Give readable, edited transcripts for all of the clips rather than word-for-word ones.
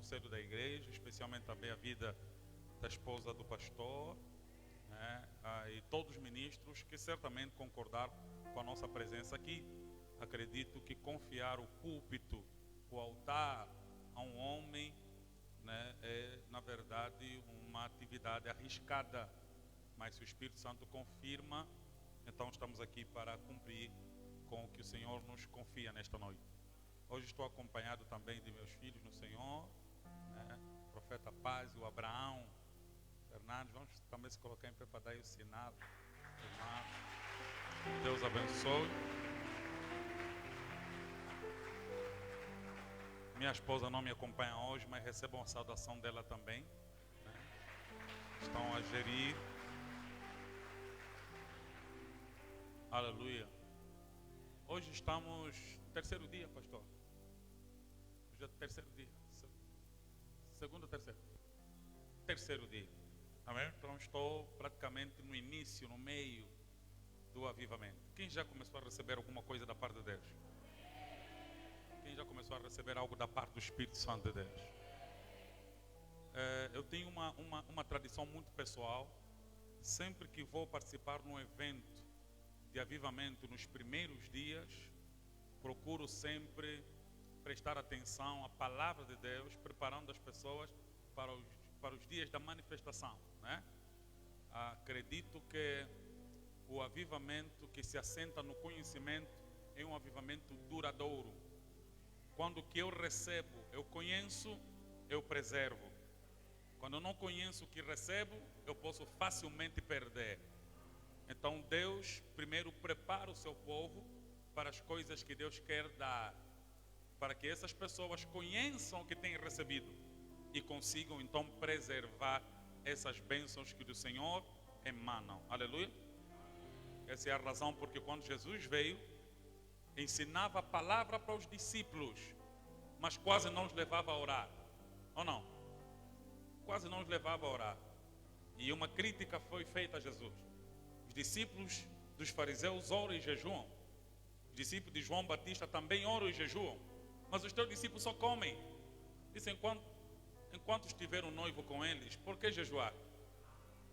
conselho da igreja, especialmente também a vida da esposa do pastor, né? E todos os ministros que certamente concordaram com a nossa presença aqui. Acredito que confiar o púlpito, o altar a um homem, né, é na verdade uma atividade arriscada, mas se o Espírito Santo confirma, então estamos aqui para cumprir com o que o Senhor nos confia nesta noite. Hoje estou acompanhado também de meus filhos no Senhor, né, o profeta Paz, o Abraão Fernandes. Vamos também se colocar em pé para dar o sinal. Deus abençoe. Minha esposa não me acompanha hoje, mas recebam a saudação dela também, né? Estão a gerir. Aleluia. Hoje estamos terceiro dia, pastor. Hoje é terceiro dia. Segundo ou terceiro? Terceiro dia. Amém? Então estou praticamente no início, no meio do avivamento. Quem já começou a receber alguma coisa da parte de Deus? Quem já começou a receber algo da parte do Espírito Santo de Deus? Eu tenho uma tradição muito pessoal. Sempre que vou participar num evento de avivamento nos primeiros dias, procuro sempre prestar atenção à palavra de Deus, preparando as pessoas para os dias da manifestação, né? Acredito que o avivamento que se assenta no conhecimento é um avivamento duradouro. Quando o que eu recebo, eu conheço, eu preservo. Quando eu não conheço o que recebo, eu posso facilmente perder. Então Deus primeiro prepara o seu povo para as coisas que Deus quer dar, para que essas pessoas conheçam o que têm recebido e consigam então preservar essas bênçãos que do Senhor emanam. Aleluia. Essa é a razão porque quando Jesus veio, ensinava a palavra para os discípulos, mas quase não os levava a orar. Ou não? Quase não os levava a orar. E uma crítica foi feita a Jesus. Os discípulos dos fariseus oram e jejuam. Os discípulos de João Batista também oram e jejuam. Mas os teus discípulos só comem. Dizem, enquanto estiver o noivo com eles, por que jejuar?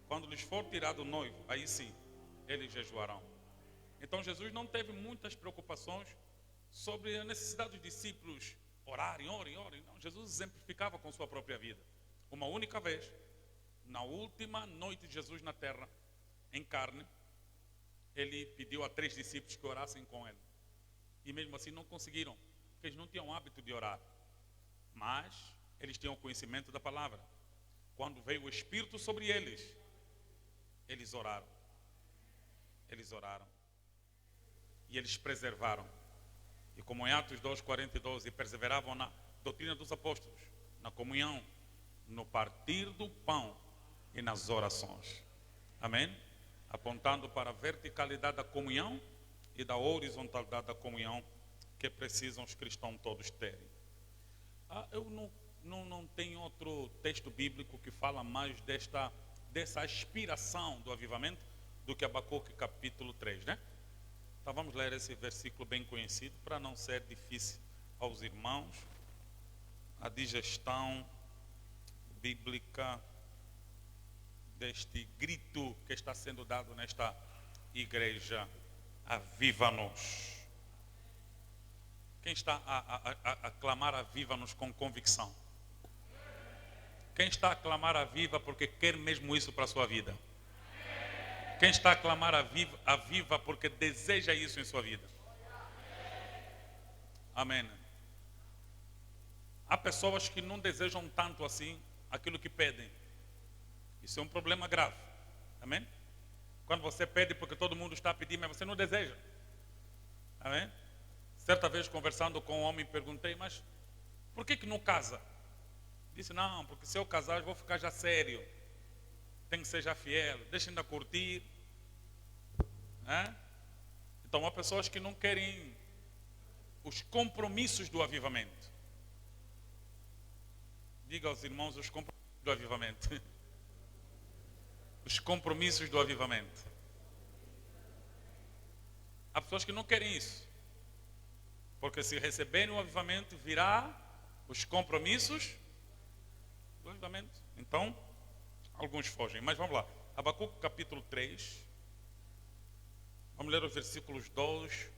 Quando lhes for tirado o noivo, aí sim, eles jejuarão. Então Jesus não teve muitas preocupações sobre a necessidade dos discípulos orarem. Não, Jesus exemplificava com sua própria vida. Uma única vez, na última noite de Jesus na terra, em carne, ele pediu a 3 discípulos que orassem com ele. E mesmo assim não conseguiram, porque eles não tinham hábito de orar. Mas eles tinham conhecimento da palavra. Quando veio o Espírito sobre eles, eles oraram. Eles oraram. E eles preservaram. E como em Atos 2:42, e perseveravam na doutrina dos apóstolos, na comunhão, no partir do pão e nas orações. Amém? Apontando para a verticalidade da comunhão e da horizontalidade da comunhão que precisam os cristãos todos terem. Eu não tenho outro texto bíblico que fala mais dessa aspiração do avivamento do que Abacuque capítulo 3, né? Então vamos ler esse versículo bem conhecido para não ser difícil aos irmãos. A digestão bíblica deste grito que está sendo dado nesta igreja. Aviva-nos. Quem está a clamar aviva-nos com convicção? Quem está a clamar aviva porque quer mesmo isso para a sua vida? Quem está a clamar aviva porque deseja isso em sua vida? Amém. Há pessoas que não desejam tanto assim aquilo que pedem. Isso é um problema grave. Amém? Quando você pede porque todo mundo está a pedir, mas você não deseja. Amém? Certa vez conversando com um homem, perguntei, mas por que não casa? Disse, não, porque se eu casar eu vou ficar já sério. Tem que ser já fiel, deixa ainda curtir. Então há pessoas que não querem os compromissos do avivamento. Diga aos irmãos os compromissos do avivamento. Os compromissos do avivamento. Há pessoas que não querem isso. Porque se receberem o avivamento, virá os compromissos do avivamento. Então, alguns fogem, mas vamos lá. Abacuque capítulo 3. Vamos ler os versículos 2.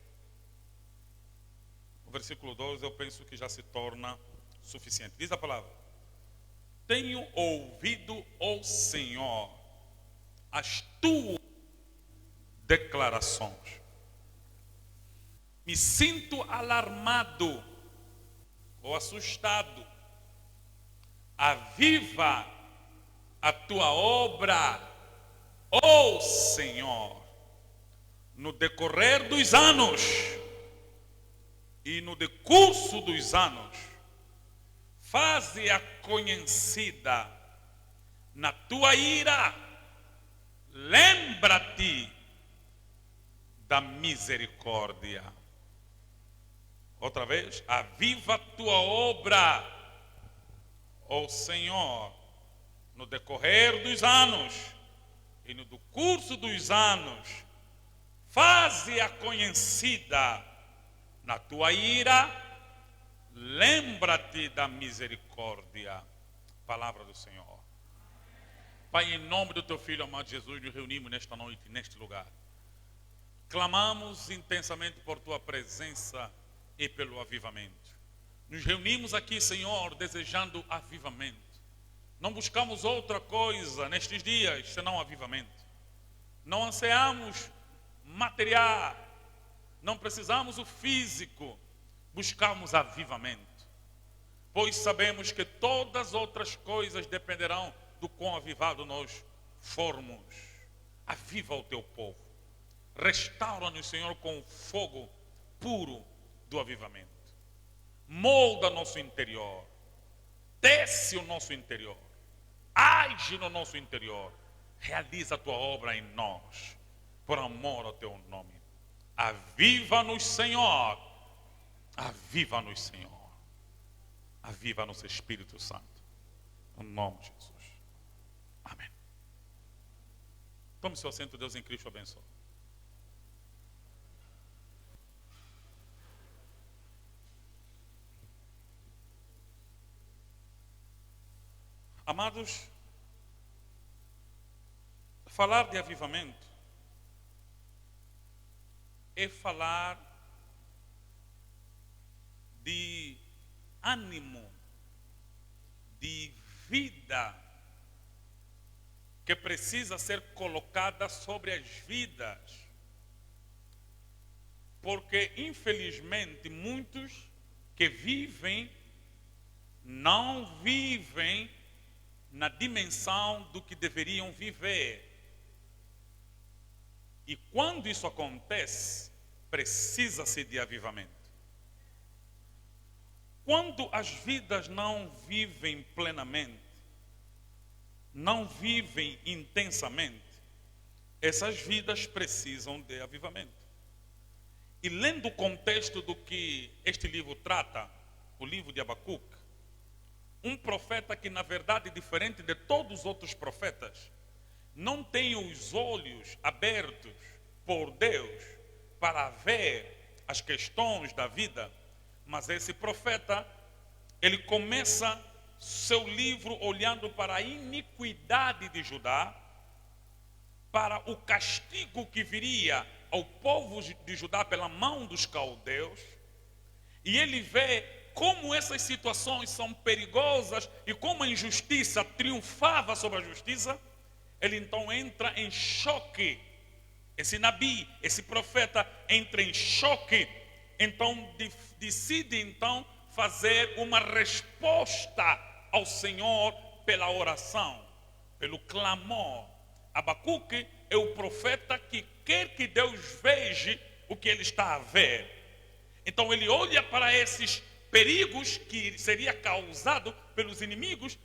O versículo 2 eu penso que já se torna suficiente. Diz a palavra: tenho ouvido, ó Senhor, as tuas declarações. Me sinto alarmado ou assustado. Aviva a tua obra, ó Senhor, no decorrer dos anos e no decurso dos anos. Faze-a conhecida na tua ira. Lembra-te da misericórdia. Outra vez, aviva a tua obra, ó Senhor, no decorrer dos anos e no decurso dos anos. Faze-a conhecida na tua ira. Lembra-te da misericórdia. Palavra do Senhor. Pai, em nome do teu Filho amado Jesus, nos reunimos nesta noite, neste lugar. Clamamos intensamente por tua presença e pelo avivamento. Nos reunimos aqui, Senhor, desejando avivamento. Não buscamos outra coisa nestes dias senão avivamento. Não ansiamos material, não precisamos o físico, buscamos avivamento. Pois sabemos que todas as outras coisas dependerão do quão avivado nós formos. Aviva o teu povo. Restaura-nos, Senhor, com o fogo puro do avivamento. Molda nosso interior. Desce o nosso interior. Age no nosso interior. Realiza a tua obra em nós. Por amor ao teu nome. Aviva-nos, Senhor. Aviva-nos, Senhor. Aviva-nos, Espírito Santo. No nome de Jesus. Amém. Tome seu assento, Deus em Cristo abençoe. Amados, falar de avivamento é falar de ânimo, de vida que precisa ser colocada sobre as vidas. Porque, infelizmente, muitos que vivem não vivem na dimensão do que deveriam viver. E quando isso acontece, precisa-se de avivamento. Quando as vidas não vivem plenamente, não vivem intensamente, essas vidas precisam de avivamento. E lendo o contexto do que este livro trata, o livro de Abacuque, um profeta que, na verdade, diferente de todos os outros profetas, não tem os olhos abertos por Deus para ver as questões da vida, mas esse profeta, ele começa seu livro olhando para a iniquidade de Judá, para o castigo que viria ao povo de Judá pela mão dos caldeus, e ele vê como essas situações são perigosas e como a injustiça triunfava sobre a justiça. Ele então entra em choque. Esse Nabi, esse profeta entra em choque. Então decide então fazer uma resposta ao Senhor pela oração, pelo clamor. Abacuque é o profeta que quer que Deus veja o que ele está a ver. Então ele olha para esses perigos que seria causado pelos inimigos,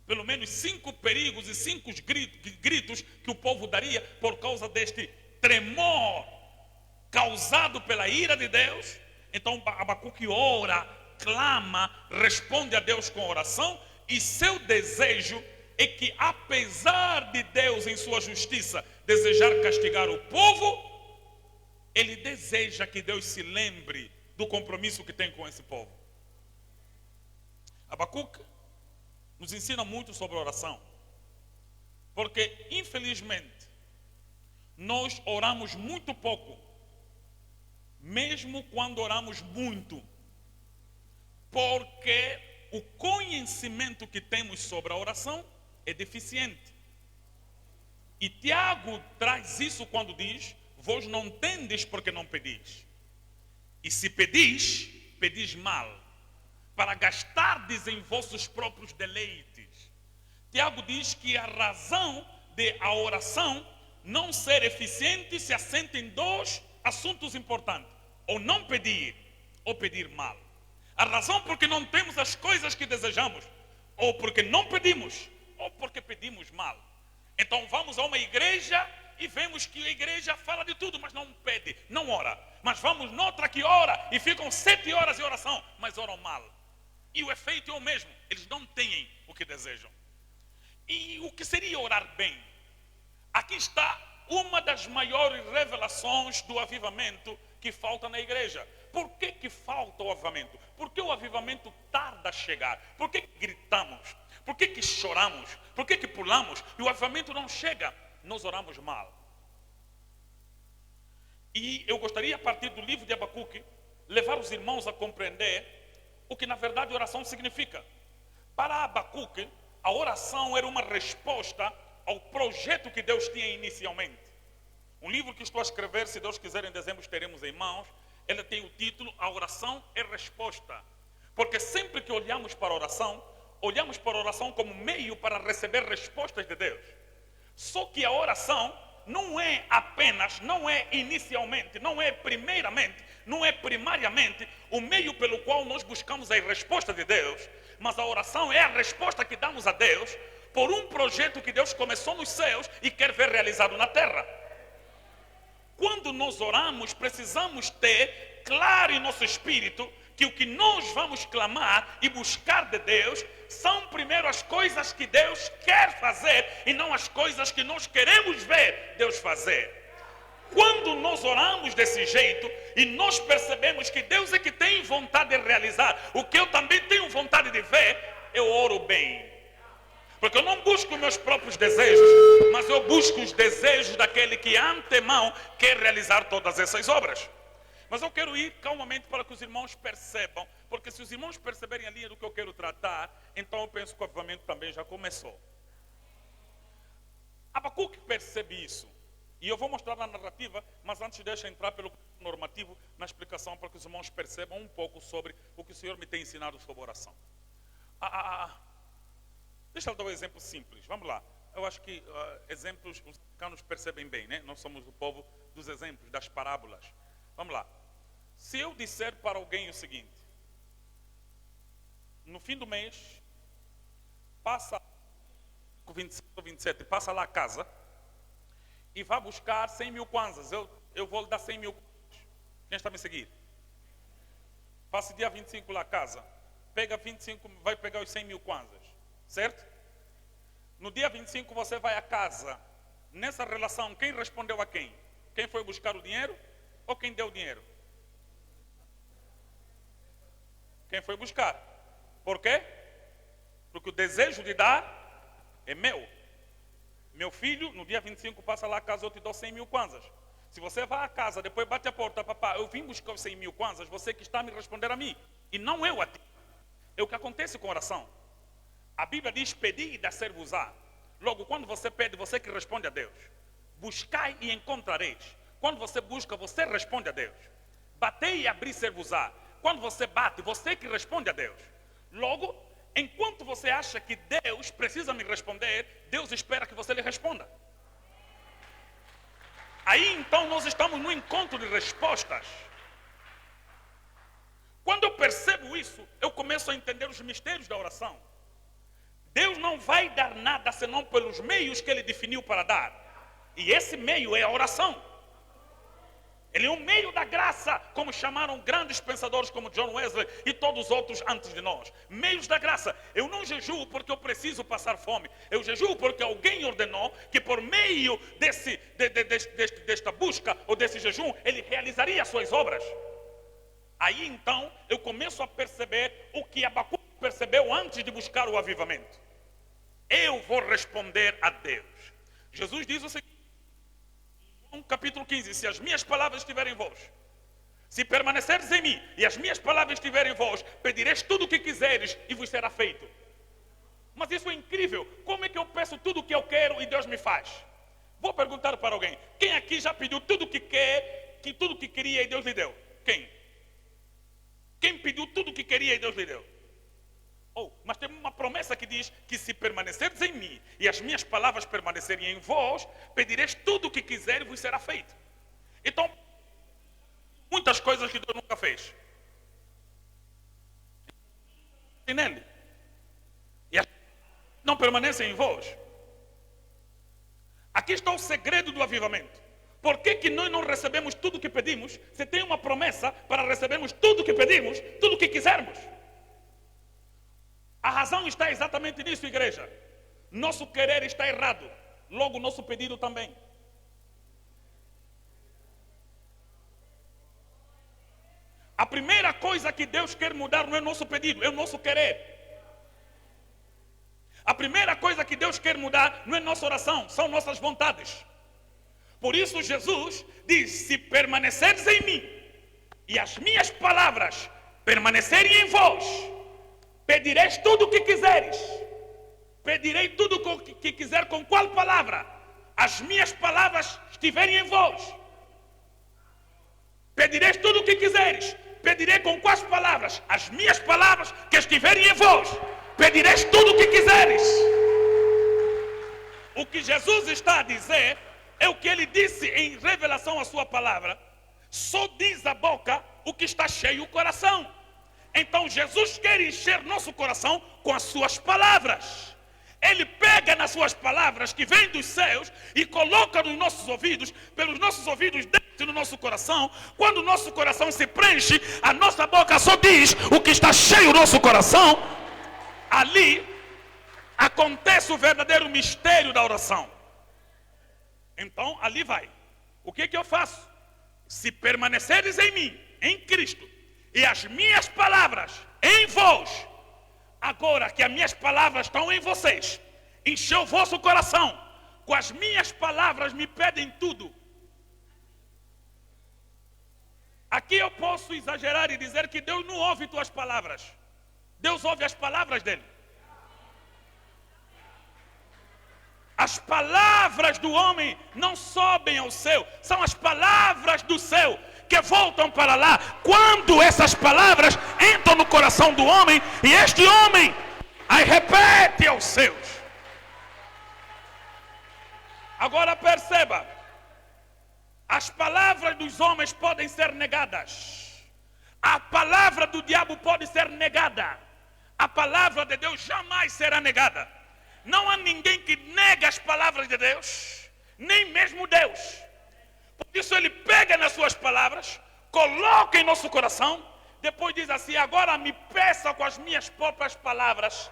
pelo menos 5 perigos e 5 gritos que o povo daria por causa deste tremor causado pela ira de Deus. Então Abacuque ora, clama, responde a Deus com oração, e seu desejo é que, apesar de Deus em sua justiça desejar castigar o povo, ele deseja que Deus se lembre do compromisso que tem com esse povo. Abacuque nos ensina muito sobre oração. Porque, infelizmente, nós oramos muito pouco, mesmo quando oramos muito, porque o conhecimento que temos sobre a oração é deficiente. E Tiago traz isso quando diz: vós não tendes porque não pedis. E se pedis, pedis mal, para gastardes em vossos próprios deleites. Tiago diz que a razão de a oração não ser eficiente se assenta em dois assuntos importantes: ou não pedir, ou pedir mal. A razão porque não temos as coisas que desejamos, ou porque não pedimos, ou porque pedimos mal. Então vamos a uma igreja e vemos que a igreja fala de tudo, mas não pede, não ora. Mas vamos noutra que ora e ficam 7 horas de oração, mas oram mal. E o efeito é o mesmo, eles não têm o que desejam. E o que seria orar bem? Aqui está uma das maiores revelações do avivamento que falta na igreja. Por que falta o avivamento? Por que o avivamento tarda a chegar? Por que gritamos? Por que choramos? Por que pulamos? E o avivamento não chega. Nós oramos mal. E eu gostaria, a partir do livro de Abacuque, levar os irmãos a compreender o que na verdade oração significa. Para Abacuque, a oração era uma resposta ao projeto que Deus tinha inicialmente. Um livro que estou a escrever, se Deus quiser, em dezembro teremos em mãos. Ele tem o título: A Oração é Resposta. Porque sempre que olhamos para a oração como meio para receber respostas de Deus. Só que a oração não é apenas, não é inicialmente, não é primeiramente, não é primariamente o meio pelo qual nós buscamos a resposta de Deus, mas a oração é a resposta que damos a Deus por um projeto que Deus começou nos céus e quer ver realizado na terra. Quando nós oramos, precisamos ter claro em nosso espírito que o que nós vamos clamar e buscar de Deus são primeiro as coisas que Deus quer fazer e não as coisas que nós queremos ver Deus fazer. Quando nós oramos desse jeito e nós percebemos que Deus é que tem vontade de realizar o que eu também tenho vontade de ver, eu oro bem. Porque eu não busco meus próprios desejos, mas eu busco os desejos daquele que antemão quer realizar todas essas obras. Mas eu quero ir calmamente para que os irmãos percebam, porque se os irmãos perceberem a linha do que eu quero tratar, então eu penso que o avivamento também já começou. Abacuque percebe isso. E eu vou mostrar na narrativa, mas antes deixa entrar pelo normativo na explicação para que os irmãos percebam um pouco sobre o que o Senhor me tem ensinado sobre oração. Deixa eu dar um exemplo simples. Vamos lá. Eu acho que exemplos os americanos percebem bem, né? Nós somos o povo dos exemplos, das parábolas. Vamos lá. Se eu disser para alguém o seguinte: no fim do mês, passa 25 ou 27, passa lá a casa e vá buscar 100 mil kwanzas. Eu vou lhe dar 100 mil kwanzas. Quem está me seguir? Passe dia 25 lá a casa. Pega 25, vai pegar os 100 mil kwanzas. Certo? No dia 25 você vai a casa. Nessa relação, quem respondeu a quem? Quem foi buscar o dinheiro ou quem deu o dinheiro? Quem foi buscar. Por quê? Porque o desejo de dar é meu. Meu filho, no dia 25 passa lá a casa, eu te dou 100 mil kwanzas. Se você vai à casa, depois bate a porta: papá, eu vim buscar os 100 mil kwanzas, você que está a me responder a mim, e não eu a ti. É o que acontece com oração. A Bíblia diz: pedi e dá-ser-vos-á. Logo, quando você pede, você que responde a Deus. Buscai e encontrareis. Quando você busca, você responde a Deus. Batei e abri-ser-vos-á. Quando você bate, você que responde a Deus. Logo, enquanto você acha que Deus precisa me responder, Deus espera que você lhe responda. Aí então nós estamos no encontro de respostas. Quando eu percebo isso, eu começo a entender os mistérios da oração. Deus não vai dar nada senão pelos meios que Ele definiu para dar. E esse meio é a oração. Ele é um meio da graça, como chamaram grandes pensadores como John Wesley e todos os outros antes de nós. Meios da graça. Eu não jejuo porque eu preciso passar fome. Eu jejuo porque alguém ordenou que por meio desta busca ou desse jejum, Ele realizaria as suas obras. Aí então eu começo a perceber o que Abacuque percebeu antes de buscar o avivamento? Eu vou responder a Deus. Jesus diz o seguinte, João capítulo 15, se as minhas palavras estiverem em vós, se permaneceres em mim e as minhas palavras estiverem em vós, pedireis tudo o que quiseres e vos será feito. Mas isso é incrível. Como é que eu peço tudo o que eu quero e Deus me faz? Vou perguntar para alguém. Quem aqui já pediu tudo o que quer, tudo o que queria e Deus lhe deu? Quem? Quem pediu tudo o que queria e Deus lhe deu? Mas tem uma promessa que diz que se permanecerdes em mim e as minhas palavras permanecerem em vós, pedireis tudo o que quiser e vos será feito. Então, muitas coisas que Deus nunca fez. E nele. E as não permanecem em vós. Aqui está o segredo do avivamento. Por que nós não recebemos tudo o que pedimos, se tem uma promessa para recebermos tudo o que pedimos, tudo o que quisermos? A razão está exatamente nisso, igreja. Nosso querer está errado, logo nosso pedido também. A primeira coisa que Deus quer mudar não é nosso pedido, é o nosso querer. A primeira coisa que Deus quer mudar não é nossa oração, são nossas vontades. Por isso Jesus diz, se permaneceres em mim e as minhas palavras permanecerem em vós, pedireis tudo o que quiseres. Pedirei tudo o que quiser. Com qual palavra? As minhas palavras estiverem em vós. Pedireis tudo o que quiseres. Pedirei com quais palavras? As minhas palavras que estiverem em vós. Pedireis tudo o que quiseres. O que Jesus está a dizer é o que ele disse em revelação à sua palavra. Só diz a boca o que está cheio o coração. Então Jesus quer encher nosso coração com as suas palavras. Ele pega nas suas palavras que vêm dos céus e coloca nos nossos ouvidos, pelos nossos ouvidos dentro do nosso coração. Quando o nosso coração se preenche, a nossa boca só diz o que está cheio do nosso coração. Ali acontece o verdadeiro mistério da oração. Então ali vai. O que eu faço? Se permaneceres em mim, em Cristo, e as minhas palavras em vós, agora que as minhas palavras estão em vocês, encheu o vosso coração, com as minhas palavras me pedem tudo. Aqui eu posso exagerar e dizer que Deus não ouve tuas palavras, Deus ouve as palavras dele. As palavras do homem não sobem ao céu, são as palavras do céu que voltam para lá. Quando essas palavras entram no coração do homem, e este homem aí repete aos seus. Agora perceba, as palavras dos homens podem ser negadas, a palavra do diabo pode ser negada, a palavra de Deus jamais será negada. Não há ninguém que nega as palavras de Deus, nem mesmo Deus. Por isso ele pega nas suas palavras, coloca em nosso coração, depois diz assim, agora me peça com as minhas próprias palavras.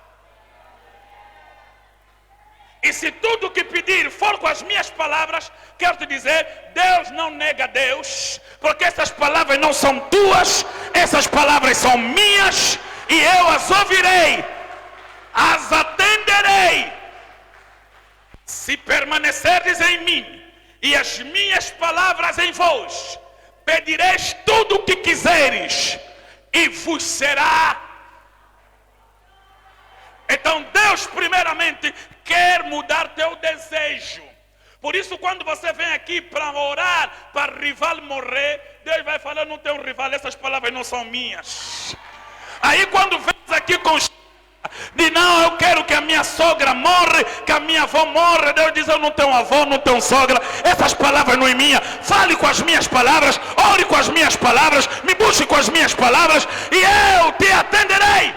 E se tudo que pedir for com as minhas palavras, quero te dizer, Deus não nega Deus, porque essas palavras não são tuas, essas palavras são minhas, e eu as ouvirei, as atenderei. Se permanecerdes em mim e as minhas palavras em vós, pedireis tudo o que quiseres e vos será. Então Deus primeiramente quer mudar teu desejo. Por isso quando você vem aqui para orar para o rival morrer, Deus vai falar, não tem um rival, essas palavras não são minhas. Aí quando vens aqui com diz, não, eu quero que a minha sogra morre, que a minha avó morre, Deus diz, eu não tenho avó, não tenho sogra, essas palavras não é minha. Fale com as minhas palavras, ore com as minhas palavras, me busque com as minhas palavras e eu te atenderei.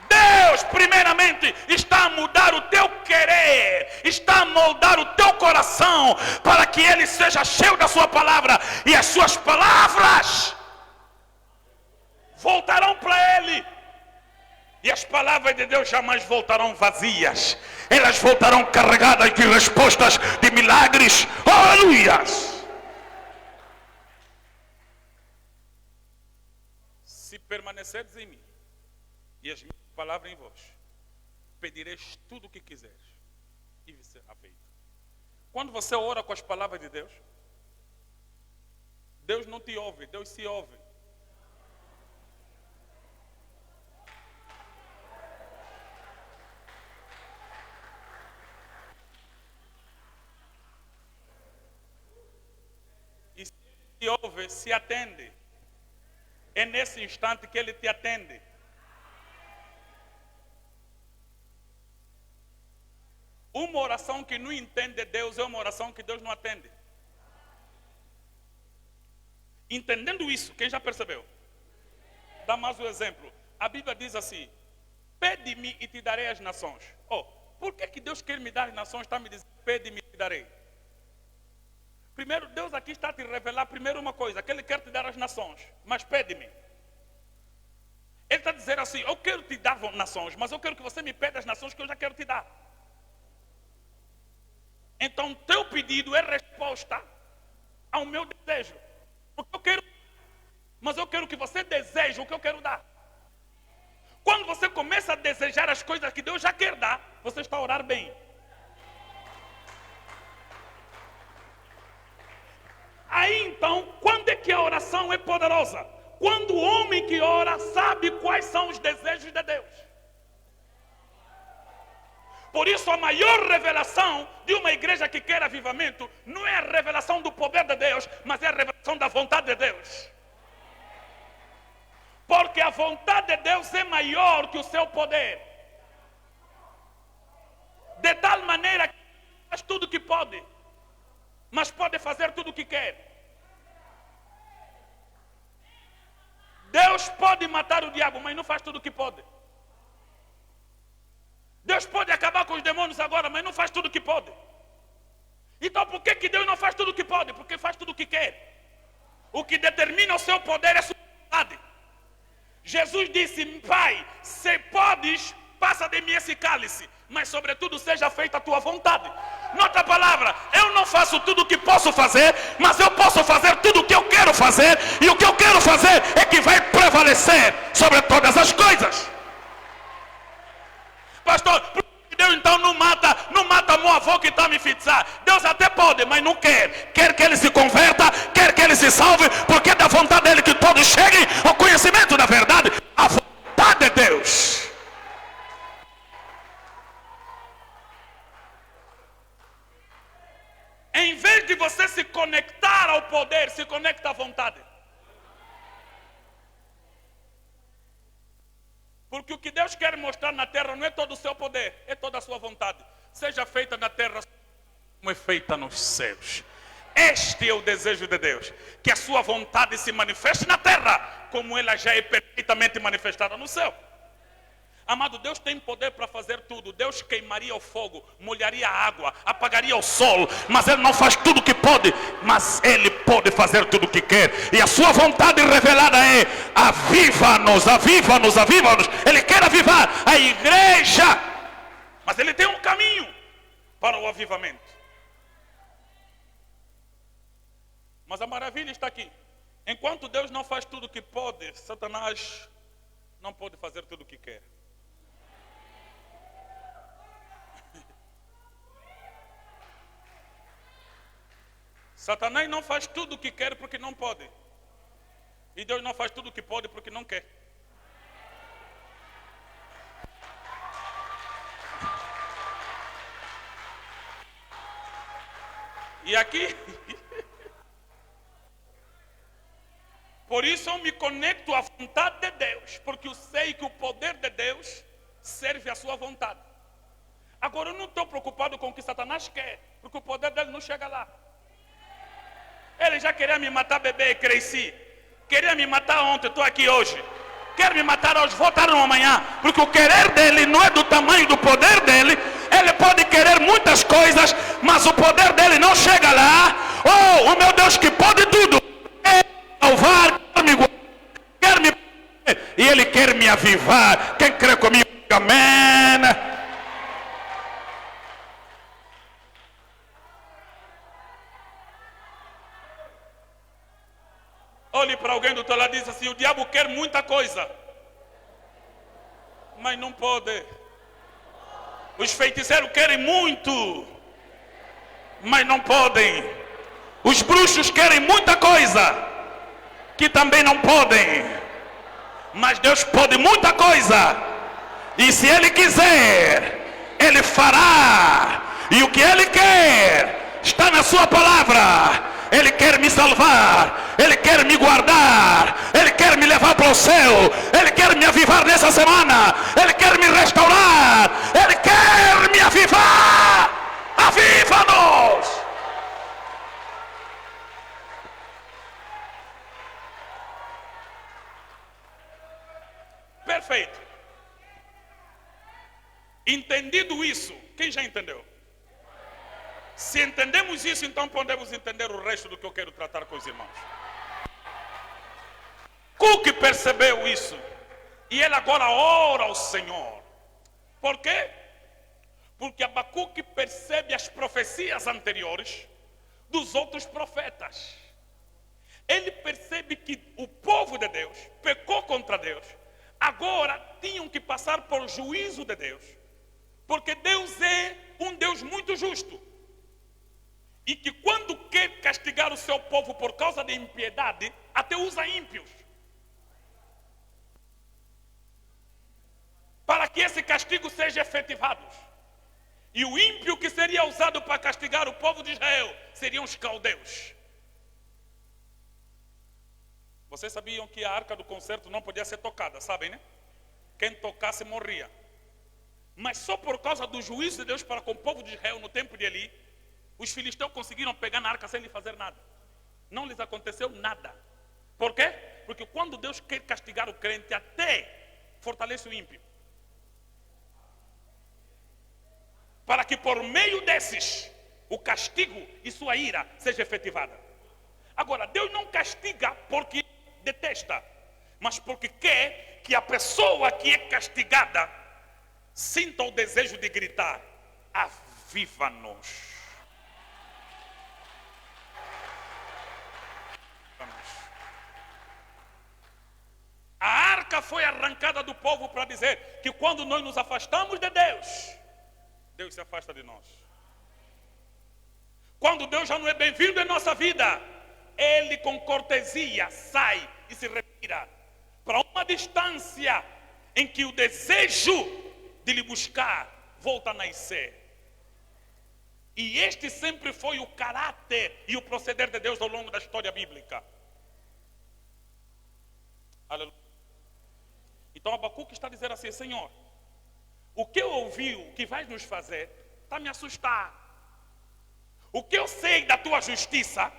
Deus primeiramente está a mudar o teu querer, está a moldar o teu coração para que ele seja cheio da sua palavra, e as suas palavras voltarão para ele. E as palavras de Deus jamais voltarão vazias, elas voltarão carregadas de respostas, de milagres. Aleluias! Se permaneceres em mim e as minhas palavras em vós, pedireis tudo o que quiseres e será feito. Quando você ora com as palavras de Deus, Deus não te ouve, Deus se ouve. E se Ele te ouve, se atende. É nesse instante que Ele te atende. Uma oração que não entende Deus é uma oração que Deus não atende. Entendendo isso, quem já percebeu? Dá mais um exemplo. A Bíblia diz assim: pede-me e te darei as nações. Por que Deus quer me dar as nações? Está me dizendo, pede-me e te darei. Primeiro, Deus aqui está a te revelar primeiro uma coisa, que Ele quer te dar as nações, mas pede-me. Ele está a dizer assim: eu quero te dar nações, mas eu quero que você me pede as nações que eu já quero te dar. Então, teu pedido é resposta ao meu desejo. Porque eu quero, mas eu quero que você deseje o que eu quero dar. Quando você começa a desejar as coisas que Deus já quer dar, você está a orar bem. Aí então, quando é que a oração é poderosa? Quando o homem que ora sabe quais são os desejos de Deus. Por isso a maior revelação de uma igreja que quer avivamento não é a revelação do poder de Deus, mas é a revelação da vontade de Deus. Porque a vontade de Deus é maior que o seu poder. De tal maneira que faz tudo o que pode, mas pode fazer tudo o que quer. Deus pode matar o diabo, mas não faz tudo o que pode. Deus pode acabar com os demônios agora, mas não faz tudo o que pode. Então por que Deus não faz tudo o que pode? Porque faz tudo o que quer. O que determina o seu poder é a sua vontade. Jesus disse: Pai, se podes, passa de mim esse cálice, mas sobretudo seja feita a tua vontade. Noutra palavra, eu não faço tudo o que posso fazer, mas eu posso fazer tudo o que eu quero fazer, e o que eu quero fazer é que vai prevalecer sobre todas as coisas. Pastor, por que Deus então não mata meu avô que está a me fixar? Deus até pode, mas não quer. Quer que ele se converta, quer que ele se salve, porque é da vontade dele que todos cheguem ao conhecimento da verdade. A vontade de Deus. Em vez de você se conectar ao poder, se conecta à vontade. Porque o que Deus quer mostrar na terra não é todo o seu poder, é toda a sua vontade. Seja feita na terra como é feita nos céus. Este é o desejo de Deus, que a sua vontade se manifeste na terra, como ela já é perfeitamente manifestada no céu. Amado, Deus tem poder para fazer tudo. Deus queimaria o fogo, molharia a água, apagaria o sol, mas Ele não faz tudo o que pode, mas Ele pode fazer tudo o que quer. E a sua vontade revelada é: aviva-nos, aviva-nos, aviva-nos. Ele quer avivar a igreja, mas Ele tem um caminho para o avivamento. Mas a maravilha está aqui: enquanto Deus não faz tudo o que pode, Satanás não pode fazer tudo o que quer. Satanás não faz tudo o que quer porque não pode. E Deus não faz tudo o que pode porque não quer. E aqui, por isso eu me conecto à vontade de Deus, porque eu sei que o poder de Deus serve à sua vontade. Agora eu não estou preocupado com o que Satanás quer, porque o poder dele não chega lá. Ele já queria me matar bebê e cresci. Queria me matar ontem, estou aqui hoje. Quer me matar hoje, vou estar amanhã. Porque o querer dele não é do tamanho do poder dele. Ele pode querer muitas coisas, mas o poder dele não chega lá. Oh, o meu Deus que pode tudo. Quer me salvar, quer me... E Ele quer me avivar. Quem crê comigo, amém. Olhe para alguém do teu lado e diz assim: o diabo quer muita coisa, coisa, mas não pode. Os feiticeiros querem muito, mas não podem. Os bruxos querem muita coisa, que também não podem. Mas Deus pode muita coisa. E se Ele quiser, Ele fará. E o que Ele quer está na sua palavra. Ele quer me salvar, Ele quer me guardar, Ele quer me levar para o céu, Ele quer me avivar nessa semana, Ele quer me restaurar, Ele quer me avivar. Aviva-nos! Perfeito. Entendido isso, quem já entendeu? Se entendemos isso, então podemos entender o resto do que eu quero tratar com os irmãos. Cook percebeu isso. E ele agora ora ao Senhor. Por quê? Porque Abacuque percebe as profecias anteriores dos outros profetas. Ele percebe que o povo de Deus pecou contra Deus. Agora tinham que passar por juízo de Deus. Porque Deus é um Deus muito justo. E que quando quer castigar o seu povo por causa de impiedade, até usa ímpios. Para que esse castigo seja efetivado. E o ímpio que seria usado para castigar o povo de Israel seriam os caldeus. Vocês sabiam que a arca do concerto não podia ser tocada, sabem, né? Quem tocasse morria. Mas só por causa do juízo de Deus para com o povo de Israel no tempo de Eli, os filisteus conseguiram pegar na arca sem lhe fazer nada. Não lhes aconteceu nada. Por quê? Porque quando Deus quer castigar o crente, até fortalece o ímpio. Para que por meio desses, o castigo e sua ira seja efetivada. Agora, Deus não castiga porque detesta, mas porque quer que a pessoa que é castigada sinta o desejo de gritar: aviva-nos. A arca foi arrancada do povo para dizer que quando nós nos afastamos de Deus, Deus se afasta de nós. Quando Deus já não é bem-vindo em nossa vida, Ele com cortesia sai e se retira para uma distância em que o desejo de lhe buscar volta a nascer. E este sempre foi o caráter e o proceder de Deus ao longo da história bíblica. Aleluia. Então Abacuque está dizendo assim: Senhor, o que eu ouvi, o que vais nos fazer, está a me assustar. O que eu sei da tua justiça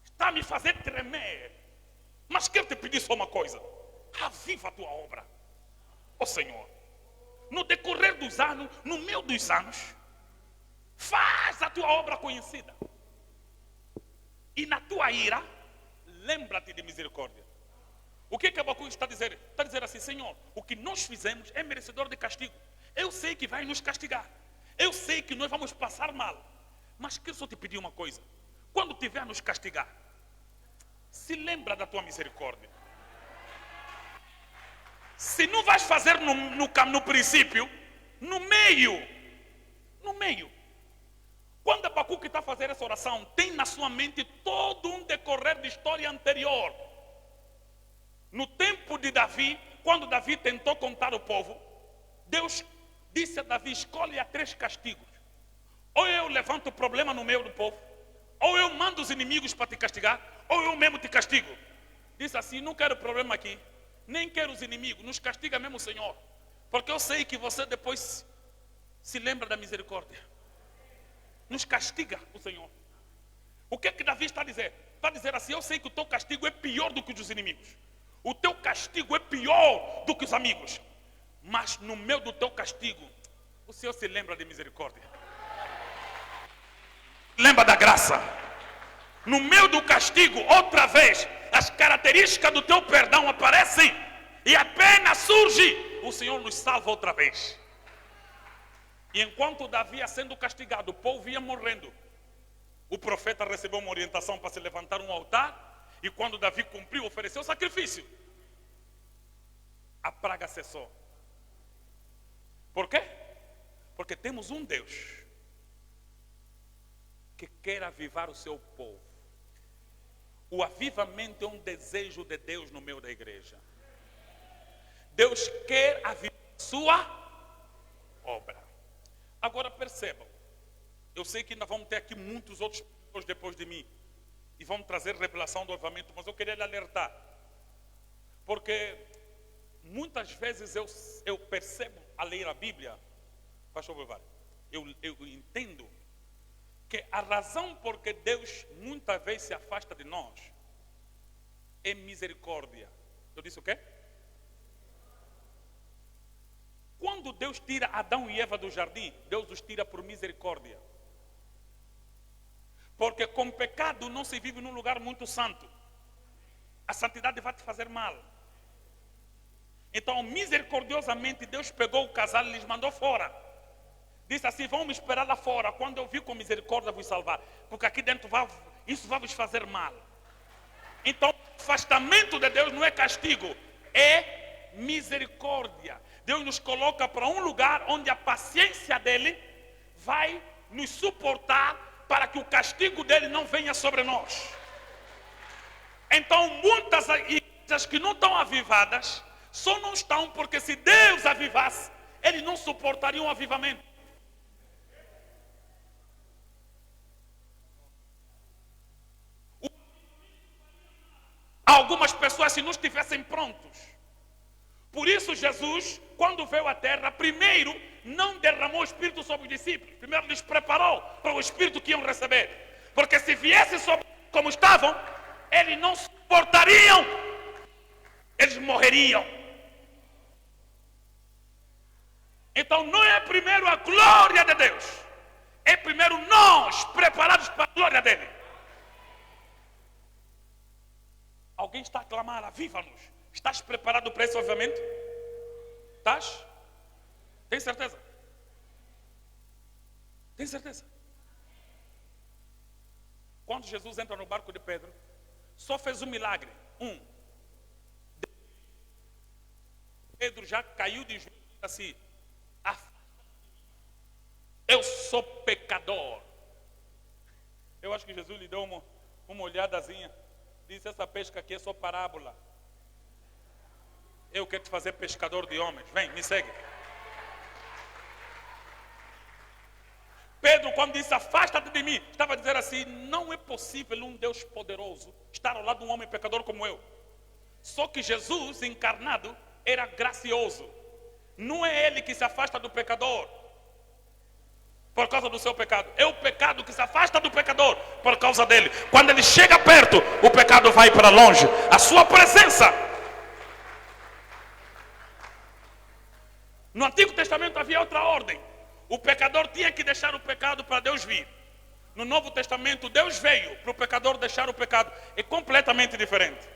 está a me fazer tremer. Mas quero te pedir só uma coisa: aviva a tua obra, ó Senhor. No decorrer dos anos, no meio dos anos, faz a tua obra conhecida. E na tua ira, lembra-te de misericórdia. O que Abacuque está dizendo? Está dizendo assim: Senhor, o que nós fizemos é merecedor de castigo. Eu sei que vai nos castigar. Eu sei que nós vamos passar mal. Mas quero só te pedir uma coisa: quando tiver a nos castigar, se lembra da tua misericórdia. Se não vais fazer no princípio, no meio. Quando Abacuque está fazendo essa oração, tem na sua mente todo um decorrer de história anterior. No tempo de Davi, quando Davi tentou contar o povo, Deus disse a Davi: escolhe a 3 castigos. Ou eu levanto o problema no meio do povo, ou eu mando os inimigos para te castigar, ou eu mesmo te castigo. Disse assim: não quero problema aqui, nem quero os inimigos, nos castiga mesmo o Senhor, porque eu sei que você depois se lembra da misericórdia. Nos castiga o Senhor. O que Davi está a dizer? Está a dizer assim: eu sei que o teu castigo é pior do que o dos inimigos. O teu castigo é pior do que os amigos. Mas no meio do teu castigo, o Senhor se lembra de misericórdia. Lembra da graça. No meio do castigo, outra vez, as características do teu perdão aparecem. E apenas surge, o Senhor nos salva outra vez. E enquanto Davi ia sendo castigado, o povo ia morrendo, o profeta recebeu uma orientação para se levantar um altar. E quando Davi cumpriu, ofereceu sacrifício. a praga cessou. Por quê? Porque temos um Deus que quer avivar o seu povo. O avivamento é um desejo de Deus no meio da igreja. Deus quer avivar a sua obra. Agora percebam, eu sei que ainda vamos ter aqui muitos outros pessoas depois de mim e vão trazer revelação do avivamento, mas eu queria lhe alertar, porque muitas vezes eu percebo a ler a Bíblia, pastor Boivar, eu entendo que a razão por que Deus muitas vezes se afasta de nós é misericórdia. Eu disse o quê? Quando Deus tira Adão e Eva do jardim, Deus os tira por misericórdia. Porque com pecado não se vive num lugar muito santo. A santidade vai te fazer mal. Então, misericordiosamente, Deus pegou o casal e lhes mandou fora. Disse assim: vão me esperar lá fora. Quando eu vir com misericórdia, vos salvar. Porque aqui dentro isso vai vos fazer mal. Então, o afastamento de Deus não é castigo, é misericórdia. Deus nos coloca para um lugar onde a paciência dele vai nos suportar para que o castigo dele não venha sobre nós. Então, muitas igrejas que não estão avivadas, só não estão porque se Deus avivasse, ele não suportaria um avivamento. Algumas pessoas, se não estivessem prontos. Por isso Jesus, quando veio à terra, primeiro não derramou o Espírito sobre os discípulos. Primeiro lhes preparou para o Espírito que iam receber. Porque se viesse sobre como estavam, eles não suportariam. Eles morreriam. Então não é primeiro a glória de Deus. É primeiro nós preparados para a glória dele. Alguém está a clamar: aviva-nos. Estás preparado para esse avivamento? Estás? Tem certeza? Tem certeza? Quando Jesus entra no barco de Pedro, só fez um milagre. Pedro já caiu de joelhos assim: eu sou pecador. Eu acho que Jesus lhe deu uma olhadazinha. Disse: essa pesca aqui é só parábola. Eu quero te fazer pescador de homens. Vem, me segue. Pedro, quando disse: afasta-te de mim, estava a dizer assim: não é possível um Deus poderoso estar ao lado de um homem pecador como eu. Só que Jesus encarnado era gracioso. Não é ele que se afasta do pecador por causa do seu pecado. É o pecado que se afasta do pecador por causa dele. Quando ele chega perto, o pecado vai para longe. A sua presença. No Antigo Testamento havia outra ordem. O pecador tinha que deixar o pecado para Deus vir. No Novo Testamento, Deus veio para o pecador deixar o pecado. É completamente diferente.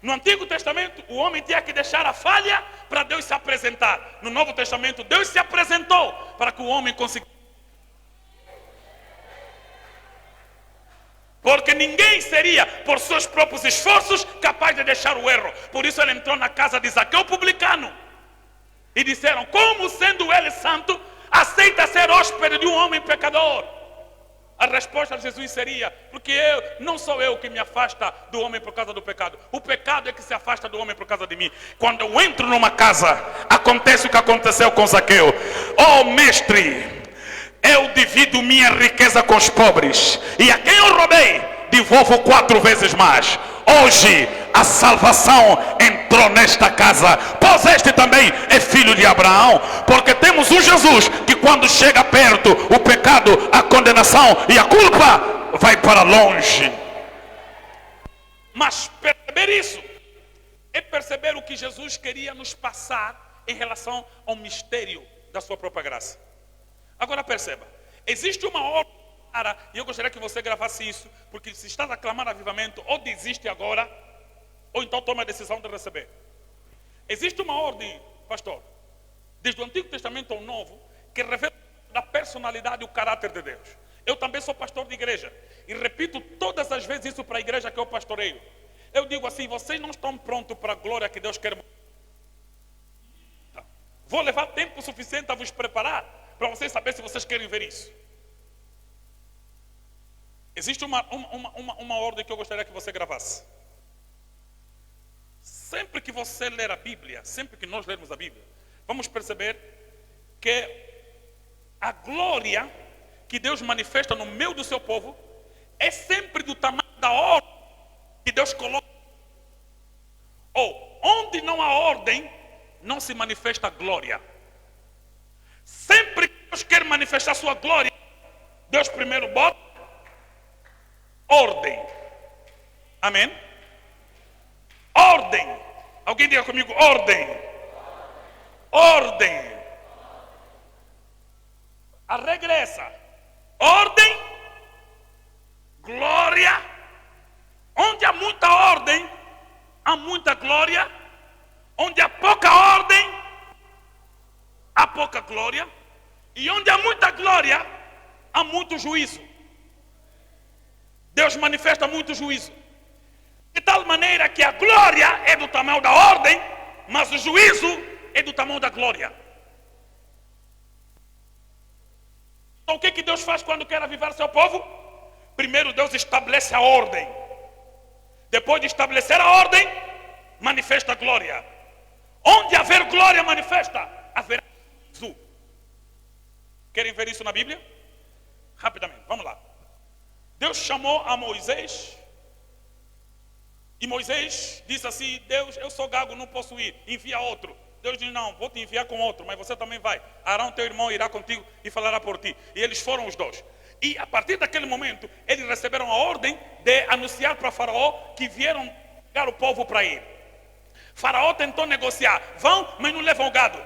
No Antigo Testamento, o homem tinha que deixar a falha para Deus se apresentar. No Novo Testamento, Deus se apresentou para que o homem conseguisse. Porque ninguém seria, por seus próprios esforços, capaz de deixar o erro. Por isso ele entrou na casa de Zaqueu publicano. E disseram: como sendo ele santo, aceita ser hóspede de um homem pecador? A resposta de Jesus seria: porque não sou eu que me afasta do homem por causa do pecado. O pecado é que se afasta do homem por causa de mim. Quando eu entro numa casa, acontece o que aconteceu com Zaqueu. Oh mestre, eu divido minha riqueza com os pobres, e a quem eu roubei, devolvo 4 vezes mais. Hoje a salvação entrou nesta casa, pois este também é filho de Abraão. Porque temos um Jesus que quando chega perto, o pecado, a condenação e a culpa vai para longe. Mas perceber isso é perceber o que Jesus queria nos passar em relação ao mistério da sua própria graça. Agora perceba, existe uma ordem clara, e eu gostaria que você gravasse isso, porque se está a clamar avivamento, ou desiste agora, ou então toma a decisão de receber. Existe uma ordem, pastor, desde o Antigo Testamento ao Novo, que revela a personalidade e o caráter de Deus. Eu também sou pastor de igreja, e repito todas as vezes isso para a igreja que eu pastoreio. Eu digo assim: vocês não estão prontos para a glória que Deus quer. Vou levar tempo suficiente a vos preparar para vocês saberem se vocês querem ver isso. Existe uma ordem que eu gostaria que você gravasse. Sempre que você ler a Bíblia, sempre que nós lermos a Bíblia, vamos perceber que a glória que Deus manifesta no meio do seu povo é sempre do tamanho da ordem que Deus coloca. Ou onde não há ordem, não se manifesta a glória. Sempre que Deus quer manifestar sua glória, Deus primeiro bota ordem. Amém? Ordem. Alguém diga comigo, ordem. Ordem. A regra é essa. Ordem, glória. Onde há muita ordem, há muita glória. Onde há pouca ordem, há pouca glória. E onde há muita glória, há muito juízo. Deus manifesta muito juízo. De tal maneira que a glória é do tamanho da ordem, mas o juízo é do tamanho da glória. Então o que Deus faz quando quer avivar seu povo? Primeiro Deus estabelece a ordem. Depois de estabelecer a ordem, manifesta a glória. Onde haver glória manifesta, haverá juízo. Querem ver isso na Bíblia? Rapidamente, vamos lá. Deus chamou a Moisés. E Moisés disse assim: Deus, eu sou gago, não posso ir, envia outro. Deus disse: não, vou te enviar com outro, mas você também vai. Arão, teu irmão, irá contigo e falará por ti. E eles foram os dois. E a partir daquele momento, eles receberam a ordem de anunciar para Faraó que vieram pegar o povo para ir. Faraó tentou negociar: vão, mas não levam o gado.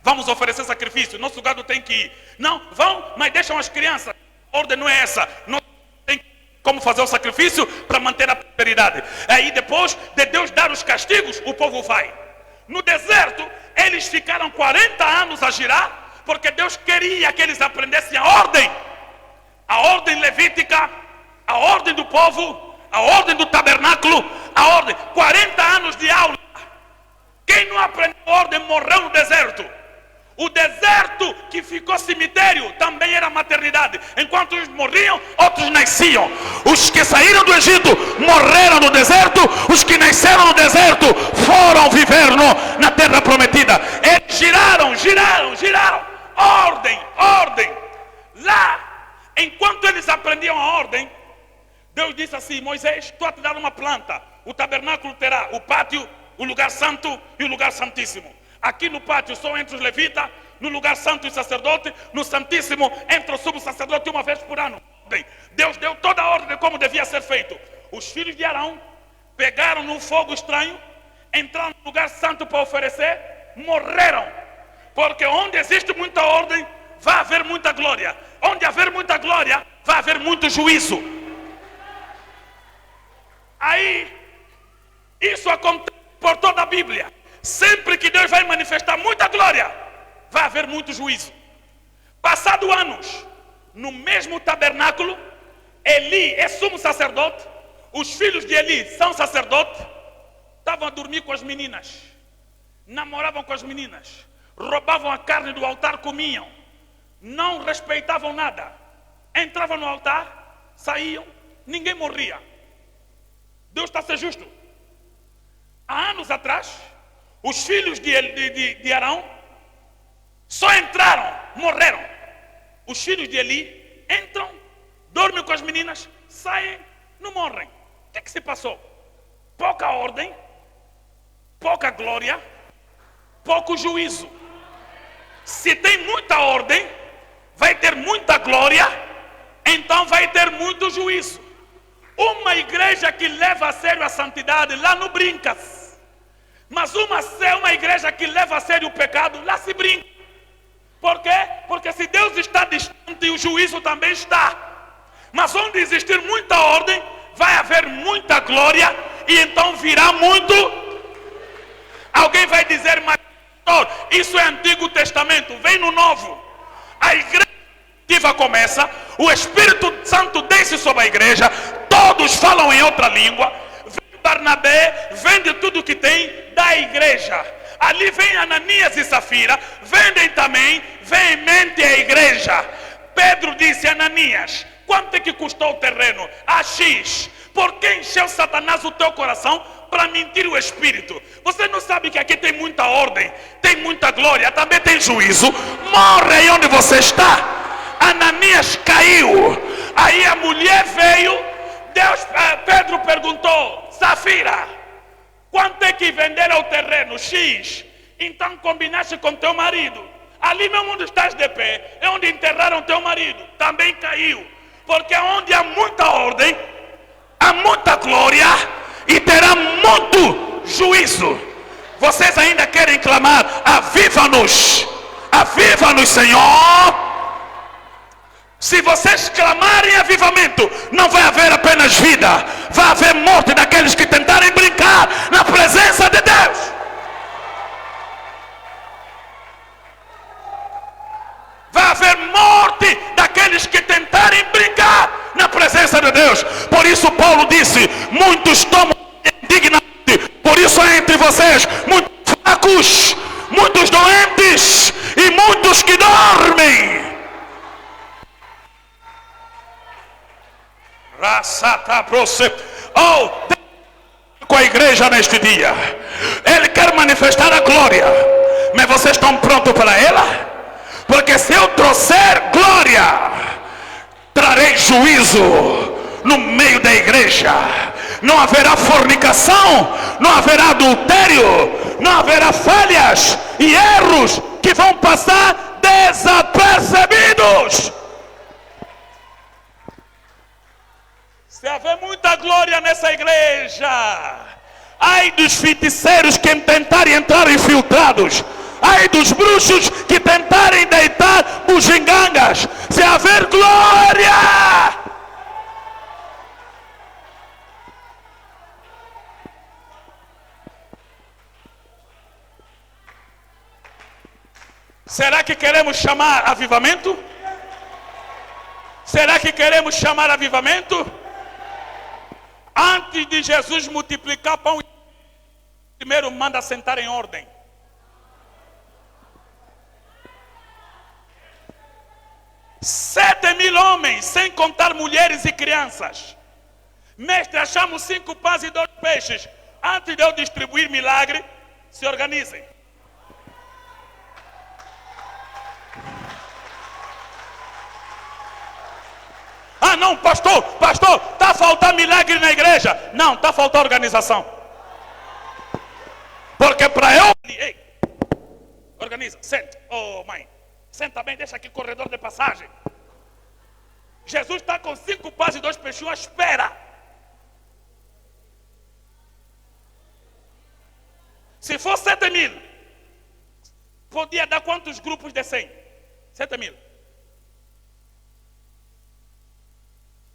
Vamos oferecer sacrifício, nosso gado tem que ir. Não, vão, mas deixam as crianças. A ordem não é essa. Não tem como fazer o sacrifício para manter a prosperidade. Aí depois de Deus dar os castigos, o povo vai. No deserto, eles ficaram 40 anos a girar, porque Deus queria que eles aprendessem a ordem levítica, a ordem do povo, a ordem do tabernáculo, a ordem. 40 anos de aula. Quem não aprendeu a ordem morreu no deserto. O deserto que ficou cemitério também era maternidade. Enquanto uns morriam, outros nasciam. Os que saíram do Egito morreram no deserto. Os que nasceram no deserto foram viver na terra prometida. Eles giraram. Ordem. Lá, enquanto eles aprendiam a ordem, Deus disse assim: Moisés, estou a te dar uma planta. O tabernáculo terá o pátio, o lugar santo e o lugar santíssimo. Aqui no pátio só entra os levitas, no lugar santo os sacerdotes, no santíssimo entra o sumo sacerdote uma vez por ano. Bem, Deus deu toda a ordem de como devia ser feito. Os filhos de Arão pegaram num fogo estranho, entraram no lugar santo para oferecer, morreram. Porque onde existe muita ordem, vai haver muita glória. Onde haver muita glória, vai haver muito juízo. Aí, isso acontece por toda a Bíblia. Sempre que Deus vai manifestar muita glória, vai haver muito juízo. Passado anos, no mesmo tabernáculo, Eli é sumo sacerdote, os filhos de Eli são sacerdotes, estavam a dormir com as meninas, namoravam com as meninas, roubavam a carne do altar, comiam, não respeitavam nada, entravam no altar, saíam, ninguém morria. Deus está a ser justo. Há anos atrás, os filhos de Arão só entraram, morreram. Os filhos de Eli entram, dormem com as meninas, saem, não morrem. O que se passou? Pouca ordem, pouca glória, pouco juízo. Se tem muita ordem, vai ter muita glória, então vai ter muito juízo. Uma igreja que leva a sério a santidade, lá não brinca. Mas uma igreja que leva a sério o pecado, lá se brinca. Por quê? Porque se Deus está distante, o juízo também está. Mas onde existir muita ordem, vai haver muita glória, e então virá muito. Alguém vai dizer: mas isso é Antigo Testamento, vem no Novo. A igreja começa, o Espírito Santo desce sobre a igreja, todos falam em outra língua. Barnabé vende tudo que tem da igreja. Ali vem Ananias e Safira, vendem também veemente a igreja. Pedro disse a Ananias: quanto é que custou o terreno? A X. Por que encheu Satanás o teu coração para mentir o Espírito? Você não sabe que aqui tem muita ordem, tem muita glória, também tem juízo. Morre aí onde você está. Ananias caiu. Aí a mulher veio. Pedro perguntou: Safira, quanto é que venderam o terreno? X. Então combinaste com teu marido. Ali mesmo onde estás de pé é onde enterraram teu marido. Também caiu. Porque onde há muita ordem, há muita glória e terá muito juízo. Vocês ainda querem clamar: aviva-nos, aviva-nos, Senhor. Se vocês clamarem avivamento, não vai haver apenas vida, vai haver morte daqueles que tentarem brincar na presença de Deus. Vai haver morte daqueles que tentarem brincar na presença de Deus. Por isso Paulo disse: muitos tomam indignamente, por isso há entre vocês muitos fracos, muitos doentes e muitos que dormem. Com a igreja neste dia, Ele quer manifestar a glória, mas vocês estão prontos para ela? Porque se eu trouxer glória, trarei juízo no meio da igreja. Não haverá fornicação, não haverá adultério, não haverá falhas e erros que vão passar desapercebidos. Se haver muita glória nessa igreja, ai dos feiticeiros que tentarem entrar infiltrados, ai dos bruxos que tentarem deitar bugigangas. Se haver glória, será que queremos chamar avivamento? Será que queremos chamar avivamento? Antes de Jesus multiplicar pão, primeiro manda sentar em ordem. Sete mil homens, sem contar mulheres e crianças. Mestre, achamos 5 pães e 2 peixes. Antes de eu distribuir milagre, se organizem. Ah não, pastor, está a faltar milagre na igreja. Não, está a faltar organização. Porque para eu... Ei, organiza, senta. Oh mãe, senta bem, deixa aqui corredor de passagem. Jesus está com 5 pães e 2 peixes à espera. Se for 7 mil, podia dar quantos grupos de 100? 7 mil.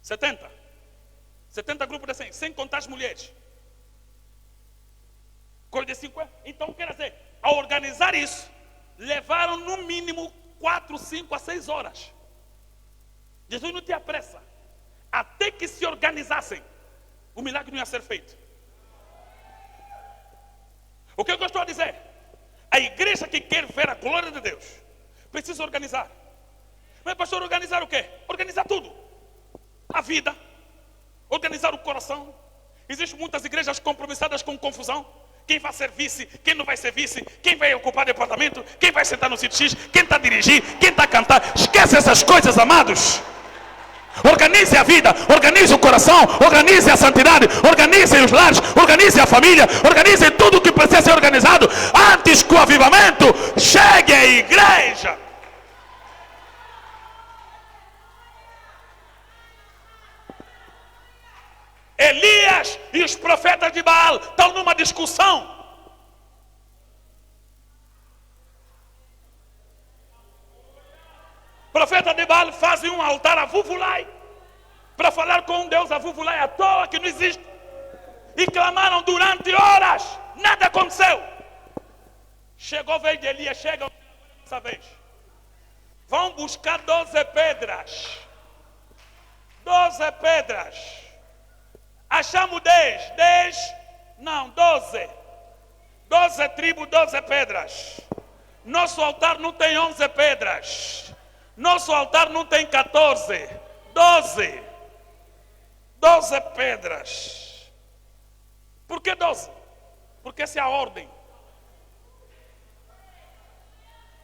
70 grupos de 100, sem contar as mulheres. Coisa de 50. Então, quer dizer, ao organizar isso, levaram no mínimo 4, 5 a 6 horas. Jesus não tinha pressa. Até que se organizassem, o milagre não ia ser feito. O que eu estou a dizer? A igreja que quer ver a glória de Deus precisa organizar. Mas pastor, organizar o quê? Organizar tudo. A vida, organizar o coração. Existem muitas igrejas compromissadas com confusão. Quem vai ser vice, quem não vai ser vice, quem vai ocupar departamento, quem vai sentar no sítio X, quem está a dirigir, quem está a cantar. Esquece essas coisas, amados. Organize a vida, organize o coração, organize a santidade, organize os lares, organize a família, organize tudo o que precisa ser organizado antes que o avivamento chegue à igreja. Elias e os profetas de Baal estão numa discussão. Profeta de Baal fazem um altar a Vuvulai para falar com um Deus a Vuvulai à toa que não existe. E clamaram durante horas. Nada aconteceu. Chegou a vez de Elias, chega dessa vez. Vão buscar 12 pedras. 12 pedras. Achamos 10, não, 12. 12 tribos, 12 pedras. Nosso altar não tem 11 pedras. Nosso altar não tem 14. 12. 12 pedras. Por que 12? Porque essa é a ordem.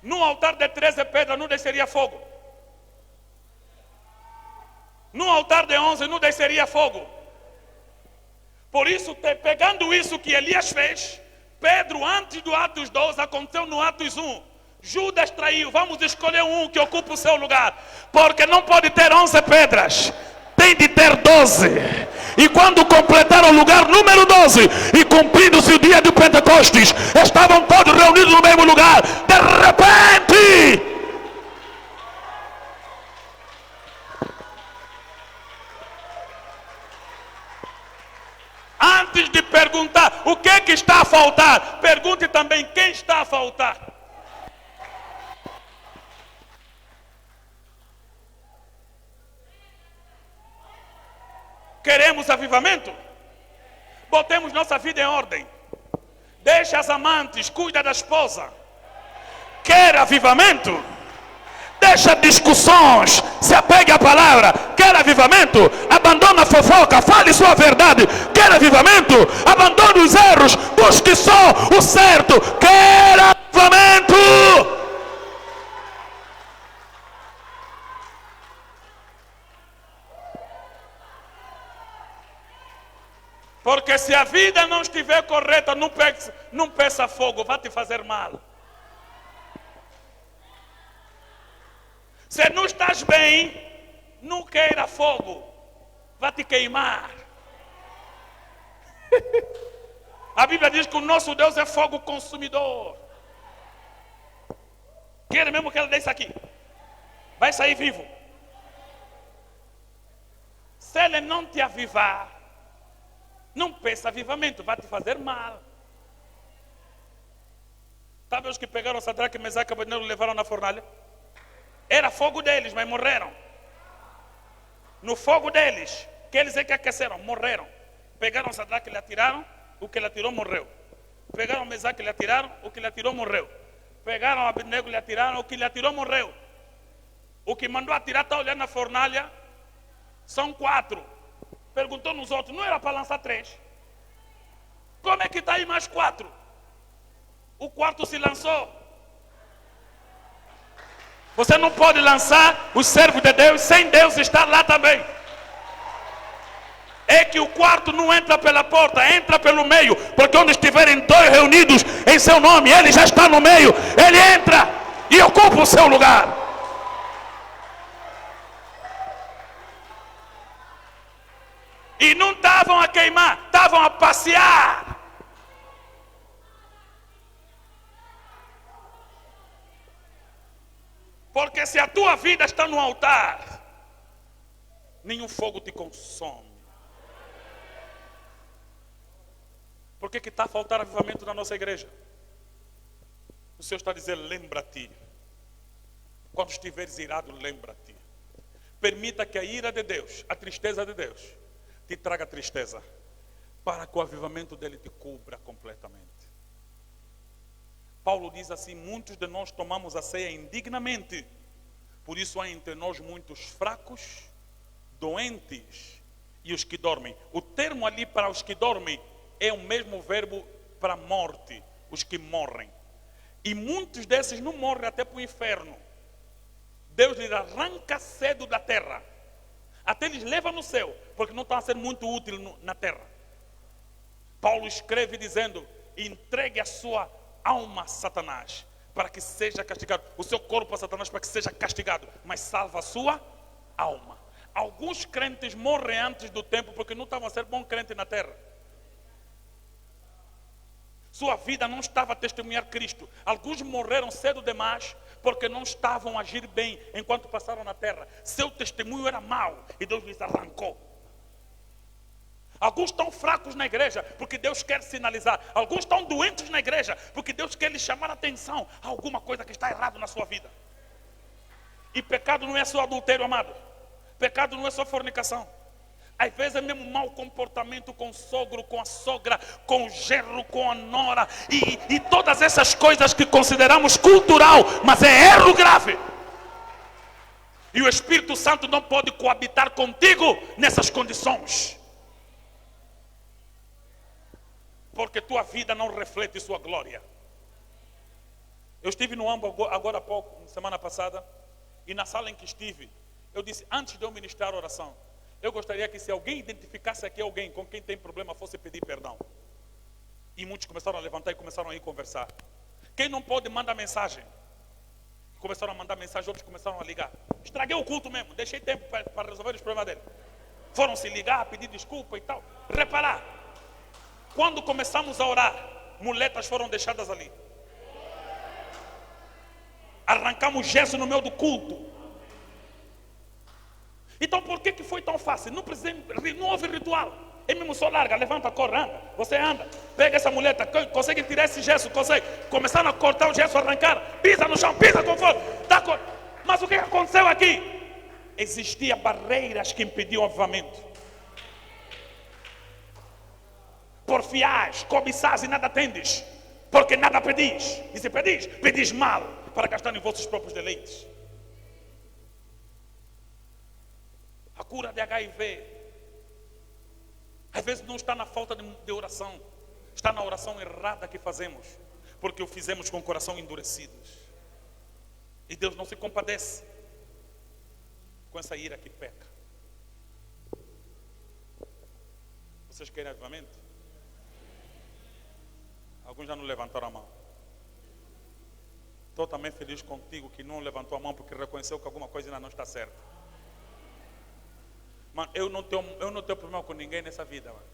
Num altar de 13 pedras não desceria fogo. Num altar de 11 não desceria fogo. Por isso, pegando isso que Elias fez, Pedro, antes do Atos 12, aconteceu no Atos 1. Judas traiu, vamos escolher um que ocupe o seu lugar. Porque não pode ter 11 pedras, tem de ter 12. E quando completaram o lugar número 12, e cumprindo-se o dia de Pentecostes, estavam todos reunidos no mesmo lugar. De repente, antes de perguntar o que está a faltar, pergunte também quem está a faltar. Queremos avivamento? Botemos nossa vida em ordem. Deixa as amantes, cuida da esposa. Quer avivamento? Deixa discussões, se apegue à palavra. Quer avivamento? Abandona a fofoca, fale sua verdade. Quer avivamento? Abandone os erros, busque só o certo. Quer avivamento? Porque se a vida não estiver correta, não peça fogo, vai te fazer mal. Se não estás bem, não queira fogo, vai te queimar. A Bíblia diz que o nosso Deus é fogo consumidor. Quer mesmo que ele desça aqui, vai sair vivo. Se ele não te avivar, não peça avivamento, vai te fazer mal. Sabe os que pegaram Sadraque, Mesaque e Abednego e levaram na fornalha? Era fogo deles, mas morreram. No fogo deles, que eles é que aqueceram, morreram. Pegaram Sadraque e lhe atiraram, o que lhe atirou morreu. Pegaram Mesaque e lhe atiraram, o que lhe atirou morreu. Pegaram Abednego e lhe atiraram, o que lhe atirou morreu. O que mandou atirar está olhando na fornalha, são 4. Perguntou nos outros, não era para lançar 3? Como é que está aí mais 4? O quarto se lançou. Você não pode lançar os servos de Deus sem Deus estar lá também. É que o quarto não entra pela porta, entra pelo meio. Porque onde estiverem 2 reunidos em seu nome, ele já está no meio. Ele entra e ocupa o seu lugar. E não estavam a queimar, estavam a passear. Porque se a tua vida está no altar, nenhum fogo te consome. Por que está a faltar avivamento na nossa igreja? O Senhor está a dizer, lembra-te. Quando estiveres irado, lembra-te. Permita que a ira de Deus, a tristeza de Deus, te traga tristeza, para que o avivamento dele te cubra completamente. Paulo diz assim, muitos de nós tomamos a ceia indignamente, por isso há entre nós muitos fracos, doentes e os que dormem. O termo ali para os que dormem é o mesmo verbo para morte, os que morrem. E muitos desses não morrem até para o inferno. Deus lhes arranca cedo da terra. Até eles levam no céu, porque não estão a ser muito úteis na terra. Paulo escreve dizendo, entregue a sua alma a Satanás, para que seja castigado. O seu corpo a Satanás para que seja castigado, mas salva a sua alma. Alguns crentes morrem antes do tempo, porque não estavam a ser bom crente na terra. Sua vida não estava a testemunhar Cristo. Alguns morreram cedo demais porque não estavam a agir bem enquanto passaram na terra. Seu testemunho era mau e Deus lhes arrancou. Alguns estão fracos na igreja porque Deus quer sinalizar. Alguns estão doentes na igreja porque Deus quer lhes chamar a atenção a alguma coisa que está errado na sua vida. E pecado não é só adultério, amado. Pecado não é só fornicação. Às vezes é mesmo mau comportamento com o sogro, com a sogra, com o genro, com a nora. E todas essas coisas que consideramos cultural, mas é erro grave. E o Espírito Santo não pode coabitar contigo nessas condições. Porque tua vida não reflete sua glória. Eu estive no AMBO agora há pouco, semana passada, e na sala em que estive, eu disse, antes de eu ministrar a oração, eu gostaria que se alguém identificasse aqui alguém com quem tem problema, fosse pedir perdão. E muitos começaram a levantar e começaram a ir conversar. Quem não pode, manda mensagem. Começaram a mandar mensagem, outros começaram a ligar. Estraguei o culto mesmo, deixei tempo para resolver os problemas dele. Foram se ligar, pedir desculpa e tal. Reparar, quando começamos a orar, muletas foram deixadas ali. Arrancamos gesso no meio do culto. Então por que foi tão fácil? Não houve ritual. É mesmo só larga, levanta, corre, anda. Você anda, pega essa muleta, consegue tirar esse gesso, consegue. Começaram a cortar o gesso, arrancar, pisa no chão, pisa com força. Mas o que aconteceu aqui? Existiam barreiras que impediam o avivamento. Porfiais, cobiçais e nada tendes, porque nada pedis. E se pedis mal, para gastar em vossos próprios deleites. A cura de HIV, às vezes não está na falta de oração, está na oração errada que fazemos, porque o fizemos com o coração endurecido. E Deus não se compadece com essa ira que peca. Vocês querem avivamento? Alguns já não levantaram a mão. Estou também feliz contigo que não levantou a mão, porque reconheceu que alguma coisa ainda não está certa. Mano, eu não tenho problema com ninguém nessa vida, mano.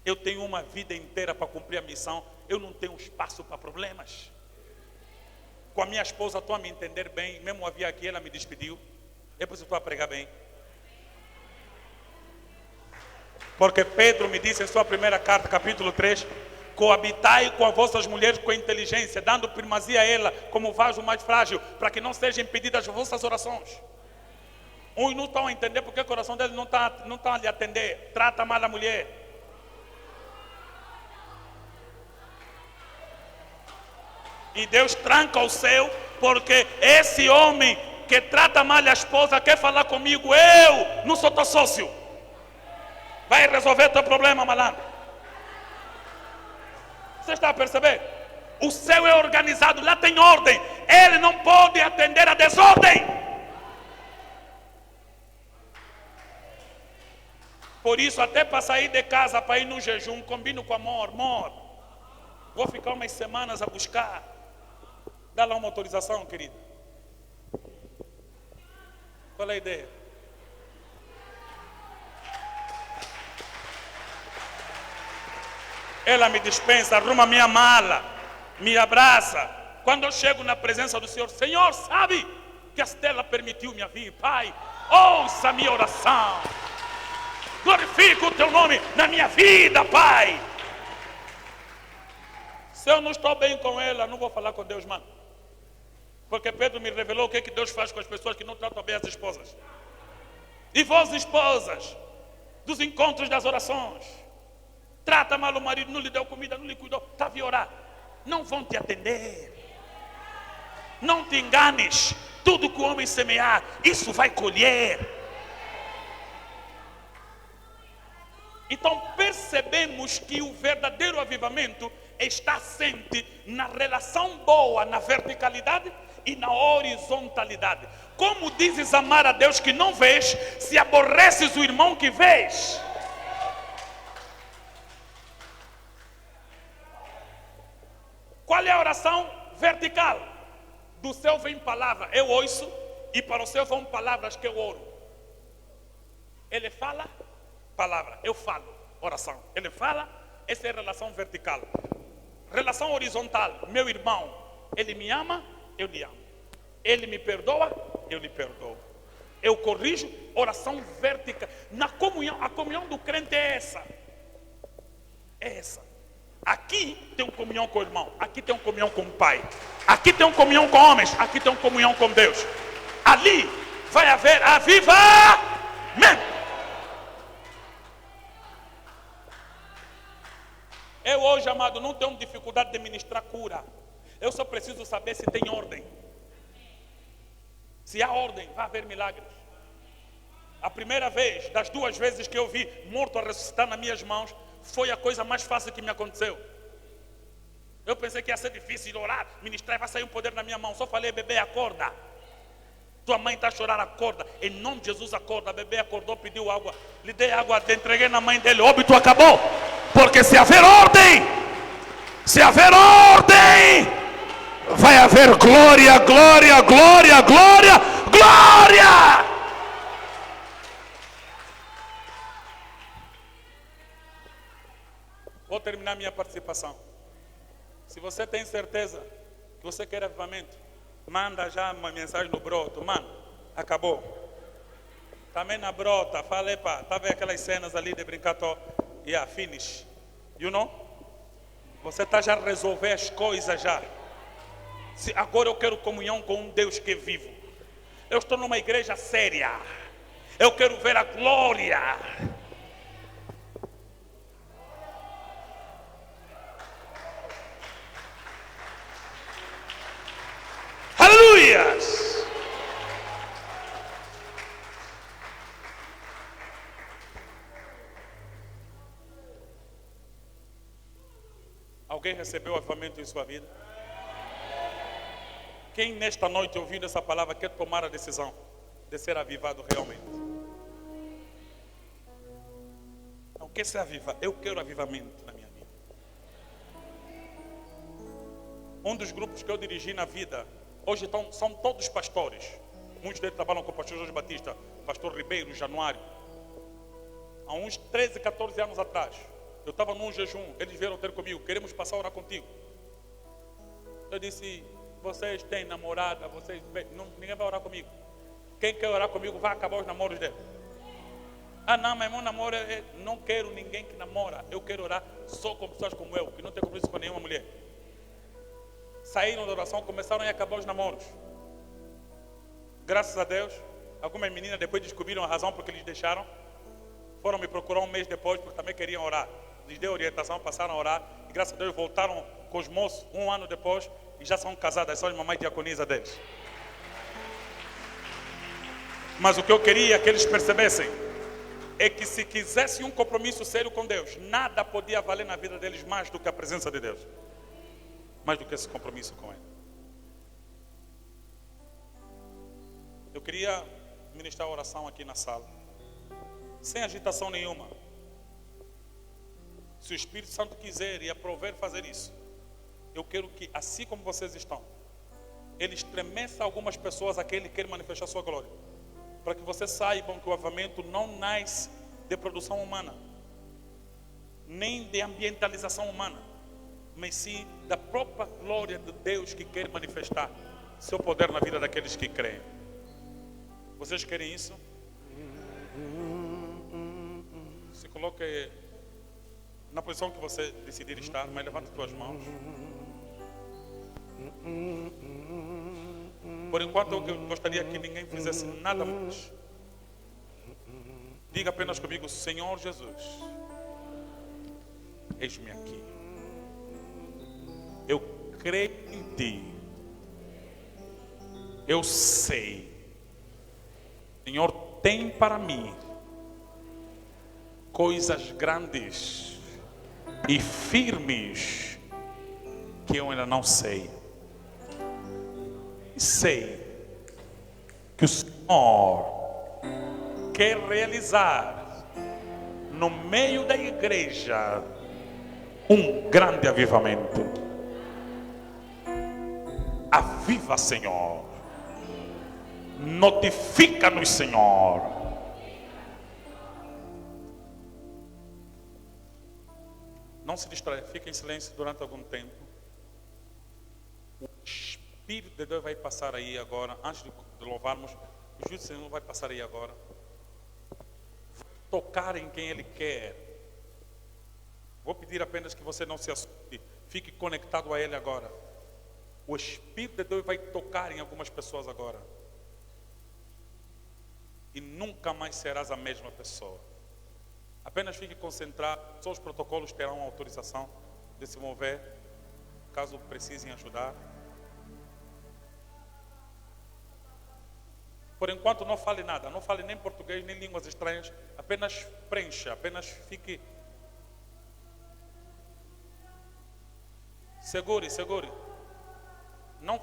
Eu tenho uma vida inteira para cumprir a missão. Eu não tenho espaço para problemas. Com a minha esposa estou a me entender bem. Mesmo havia aqui, ela me despediu. Depois eu estou a pregar bem. Porque Pedro me disse em sua primeira carta, capítulo 3, coabitai com as vossas mulheres com inteligência, dando primazia a ela como vaso mais frágil, para que não sejam impedidas as vossas orações. Uns não estão a entender porque o coração deles não está a lhe atender. Trata mal a mulher. E Deus tranca o céu, porque esse homem que trata mal a esposa quer falar comigo. Eu não sou teu sócio. Vai resolver teu problema, malandro. Você está a perceber? O céu é organizado, lá tem ordem. Ele não pode atender a desordem. Por isso, até para sair de casa, para ir no jejum, combino com amor. Vou ficar umas semanas a buscar. Dá lá uma autorização, querida. Qual é a ideia? Ela me dispensa, arruma minha mala, me abraça. Quando eu chego na presença do Senhor, Senhor, sabe que a Estela permitiu-me vir, Pai, ouça a minha oração. Glorifica o teu nome na minha vida, Pai. Se eu não estou bem com ela, não vou falar com Deus, mano. Porque Pedro me revelou o que Deus faz com as pessoas que não tratam bem as esposas. E vós, esposas, dos encontros das orações, trata mal o marido, não lhe deu comida, não lhe cuidou, está a orar. Não vão te atender. Não te enganes. Tudo que o homem semear, isso vai colher. Então percebemos que o verdadeiro avivamento está assente na relação boa, na verticalidade e na horizontalidade. Como dizes amar a Deus que não vês, se aborreces o irmão que vês? Qual é a oração vertical? Do céu vem palavra, eu ouço, e para o céu vão palavras que eu oro. Ele fala, palavra, eu falo, oração. Ele fala, essa é a relação vertical. Relação horizontal, meu irmão, ele me ama, eu lhe amo. Ele me perdoa, eu lhe perdoo. Eu corrijo, oração vertical. Na comunhão, a comunhão do crente é essa. É essa. Aqui tem uma comunhão com o irmão, aqui tem uma comunhão com o pai, aqui tem uma comunhão com homens, aqui tem uma comunhão com Deus. Ali vai haver avivamento. Eu hoje, amado, não tenho dificuldade de ministrar cura. Eu só preciso saber se tem ordem. Se há ordem, vai haver milagres. A primeira vez, das 2 vezes que eu vi morto a ressuscitar nas minhas mãos, foi a coisa mais fácil que me aconteceu. Eu pensei que ia ser difícil orar, ministrar, vai sair um poder na minha mão. Só falei, bebê, acorda. Tua mãe está a chorar, acorda. Em nome de Jesus, acorda. Bebê acordou, pediu água. Lhe dei água, te entreguei na mãe dele. Óbito acabou. Porque se haver ordem, vai haver glória, glória, glória, glória, glória. Vou terminar minha participação. Se você tem certeza que você quer avivamento, manda já uma mensagem no broto. Mano, acabou. Também na brota, falei, pá, tá vendo aquelas cenas ali de brincar, finish. You know? Você está já a resolver as coisas já. Agora eu quero comunhão com um Deus que é vivo. Eu estou numa igreja séria. Eu quero ver a glória. Aleluias! Alguém recebeu avivamento em sua vida? Quem nesta noite ouvindo essa palavra quer tomar a decisão de ser avivado realmente? Não quer ser avivado? Eu quero avivamento na minha vida. Um dos grupos que eu dirigi na vida, hoje são todos pastores. Muitos deles trabalham com o pastor Jorge Batista, pastor Ribeiro, Januário. Há uns 13, 14 anos atrás, eu estava num jejum, eles vieram ter comigo, queremos passar a orar contigo. Eu disse, vocês têm namorada, ninguém vai orar comigo. Quem quer orar comigo vai acabar os namoros dele. Ah não, mas meu namoro, não quero ninguém que namora. Eu quero orar só com pessoas como eu, que não tem compromisso com nenhuma mulher. Saíram da oração, começaram a acabar os namoros. Graças a Deus, algumas meninas depois descobriram a razão porque eles deixaram. Foram me procurar um mês depois porque também queriam orar. Lhes dei orientação, passaram a orar. E graças a Deus voltaram com os moços 1 ano depois e já são casadas, são as mamães diaconisa deles. Mas o que eu queria que eles percebessem é que se quisessem um compromisso sério com Deus, nada podia valer na vida deles mais do que a presença de Deus. Mais do que esse compromisso com Ele. Eu queria ministrar a oração aqui na sala, sem agitação nenhuma. Se o Espírito Santo quiser e aprover fazer isso, eu quero que, assim como vocês estão, Ele estremeça algumas pessoas a quem Ele quer manifestar a sua glória, para que vocês saibam que o avivamento não nasce de produção humana, nem de ambientalização humana, mas sim da própria glória de Deus que quer manifestar seu poder na vida daqueles que creem. Vocês querem isso? Se coloque na posição que você decidir estar, mas levante suas mãos. Por enquanto eu gostaria que ninguém fizesse nada mais. Diga apenas comigo, Senhor Jesus, eis-me aqui. Eu creio em Ti. Eu sei, Senhor, tem para mim coisas grandes e firmes que eu ainda não sei. E sei que o Senhor quer realizar no meio da igreja um grande avivamento. Aviva, Senhor. Notifica-nos, Senhor. Não se distraia, fique em silêncio durante algum tempo. O Espírito de Deus vai passar aí agora, antes de louvarmos, o Espírito do Senhor vai passar aí agora. Vai tocar em quem Ele quer. Vou pedir apenas que você não se assuste, fique conectado a Ele agora. O Espírito de Deus vai tocar em algumas pessoas agora. E nunca mais serás a mesma pessoa. Apenas fique concentrado, só os protocolos terão autorização. de se mover, caso precisem ajudar. Por enquanto não fale nada, não fale nem português, nem línguas estranhas, apenas preencha, apenas fique. Segure. Não,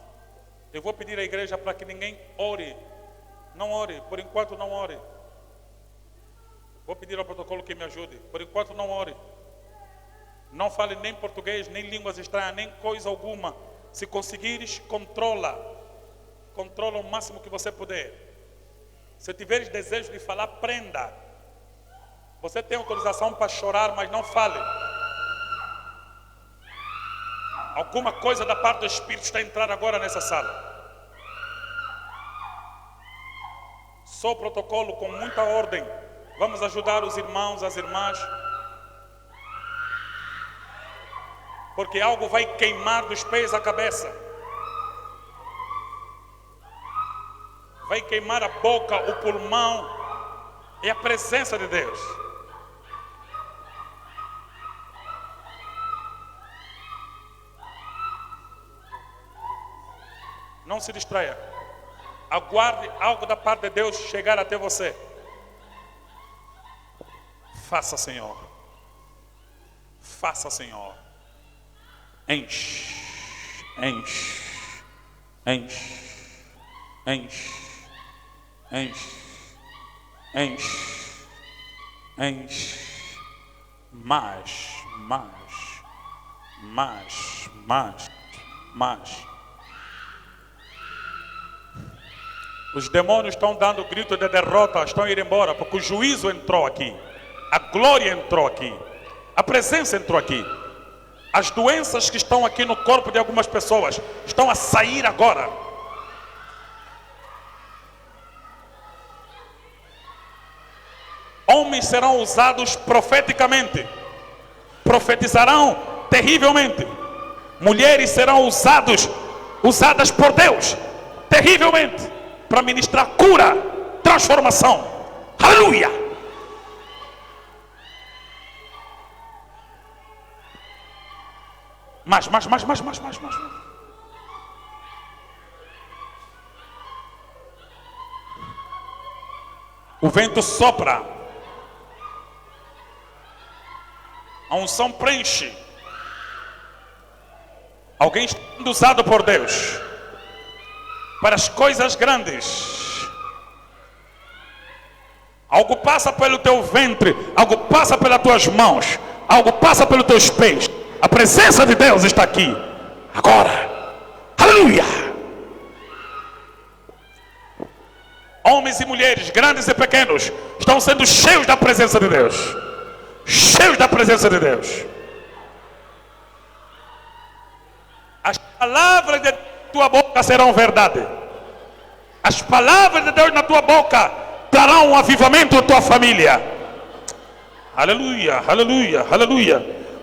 eu vou pedir à igreja para que ninguém ore. Não ore, por enquanto não ore. Vou pedir ao protocolo que me ajude. Por enquanto não ore. Não fale nem português, nem línguas estranhas, nem coisa alguma. Se conseguires, controla. Controla o máximo que você puder. Se tiveres desejo de falar, prenda. Você tem autorização para chorar, mas não fale. Alguma coisa da parte do Espírito está entrando agora nessa sala. Só o protocolo com muita ordem. Vamos ajudar os irmãos, as irmãs. Porque algo vai queimar dos pés à cabeça. Vai queimar a boca, o pulmão. É a presença de Deus. Não se distraia. Aguarde algo da parte de Deus chegar até você. Faça, Senhor. Faça, Senhor. Enche. Mais. Os demônios estão dando grito de derrota, estão indo embora, porque o juízo entrou aqui, a glória entrou aqui, a presença entrou aqui. As doenças que estão aqui no corpo de algumas pessoas estão a sair agora. Homens serão usados profeticamente, profetizarão terrivelmente. Mulheres serão usadas por Deus terrivelmente para ministrar cura, transformação. Aleluia! Mais. O vento sopra. A unção preenche. Alguém está sendo usado por Deus para as coisas grandes. Algo passa pelo teu ventre, algo passa pelas tuas mãos, algo passa pelos teus pés. A presença de Deus está aqui agora. Aleluia! Homens e mulheres, grandes e pequenos, estão sendo cheios da presença de Deus. Cheios da presença de Deus. As palavras de tua boca serão verdade. As palavras de Deus na tua boca trarão um avivamento à tua família. Aleluia.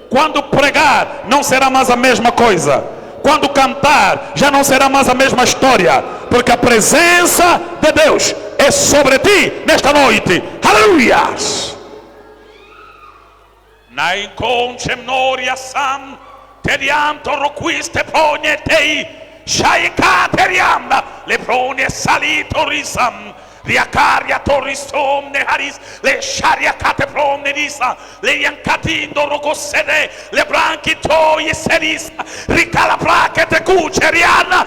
Quando pregar, não será mais a mesma coisa. Quando cantar, já não será mais a mesma história. Porque a presença de Deus é sobre ti nesta noite. Aleluia. Na inconcem noria sam teriam torroquiste prognetei shaika teriam le progne salito risam riacaria torrisom neharis le shariacate promne risa le yancatindo rocosede le branchi toi seris ricala plache te cuceriana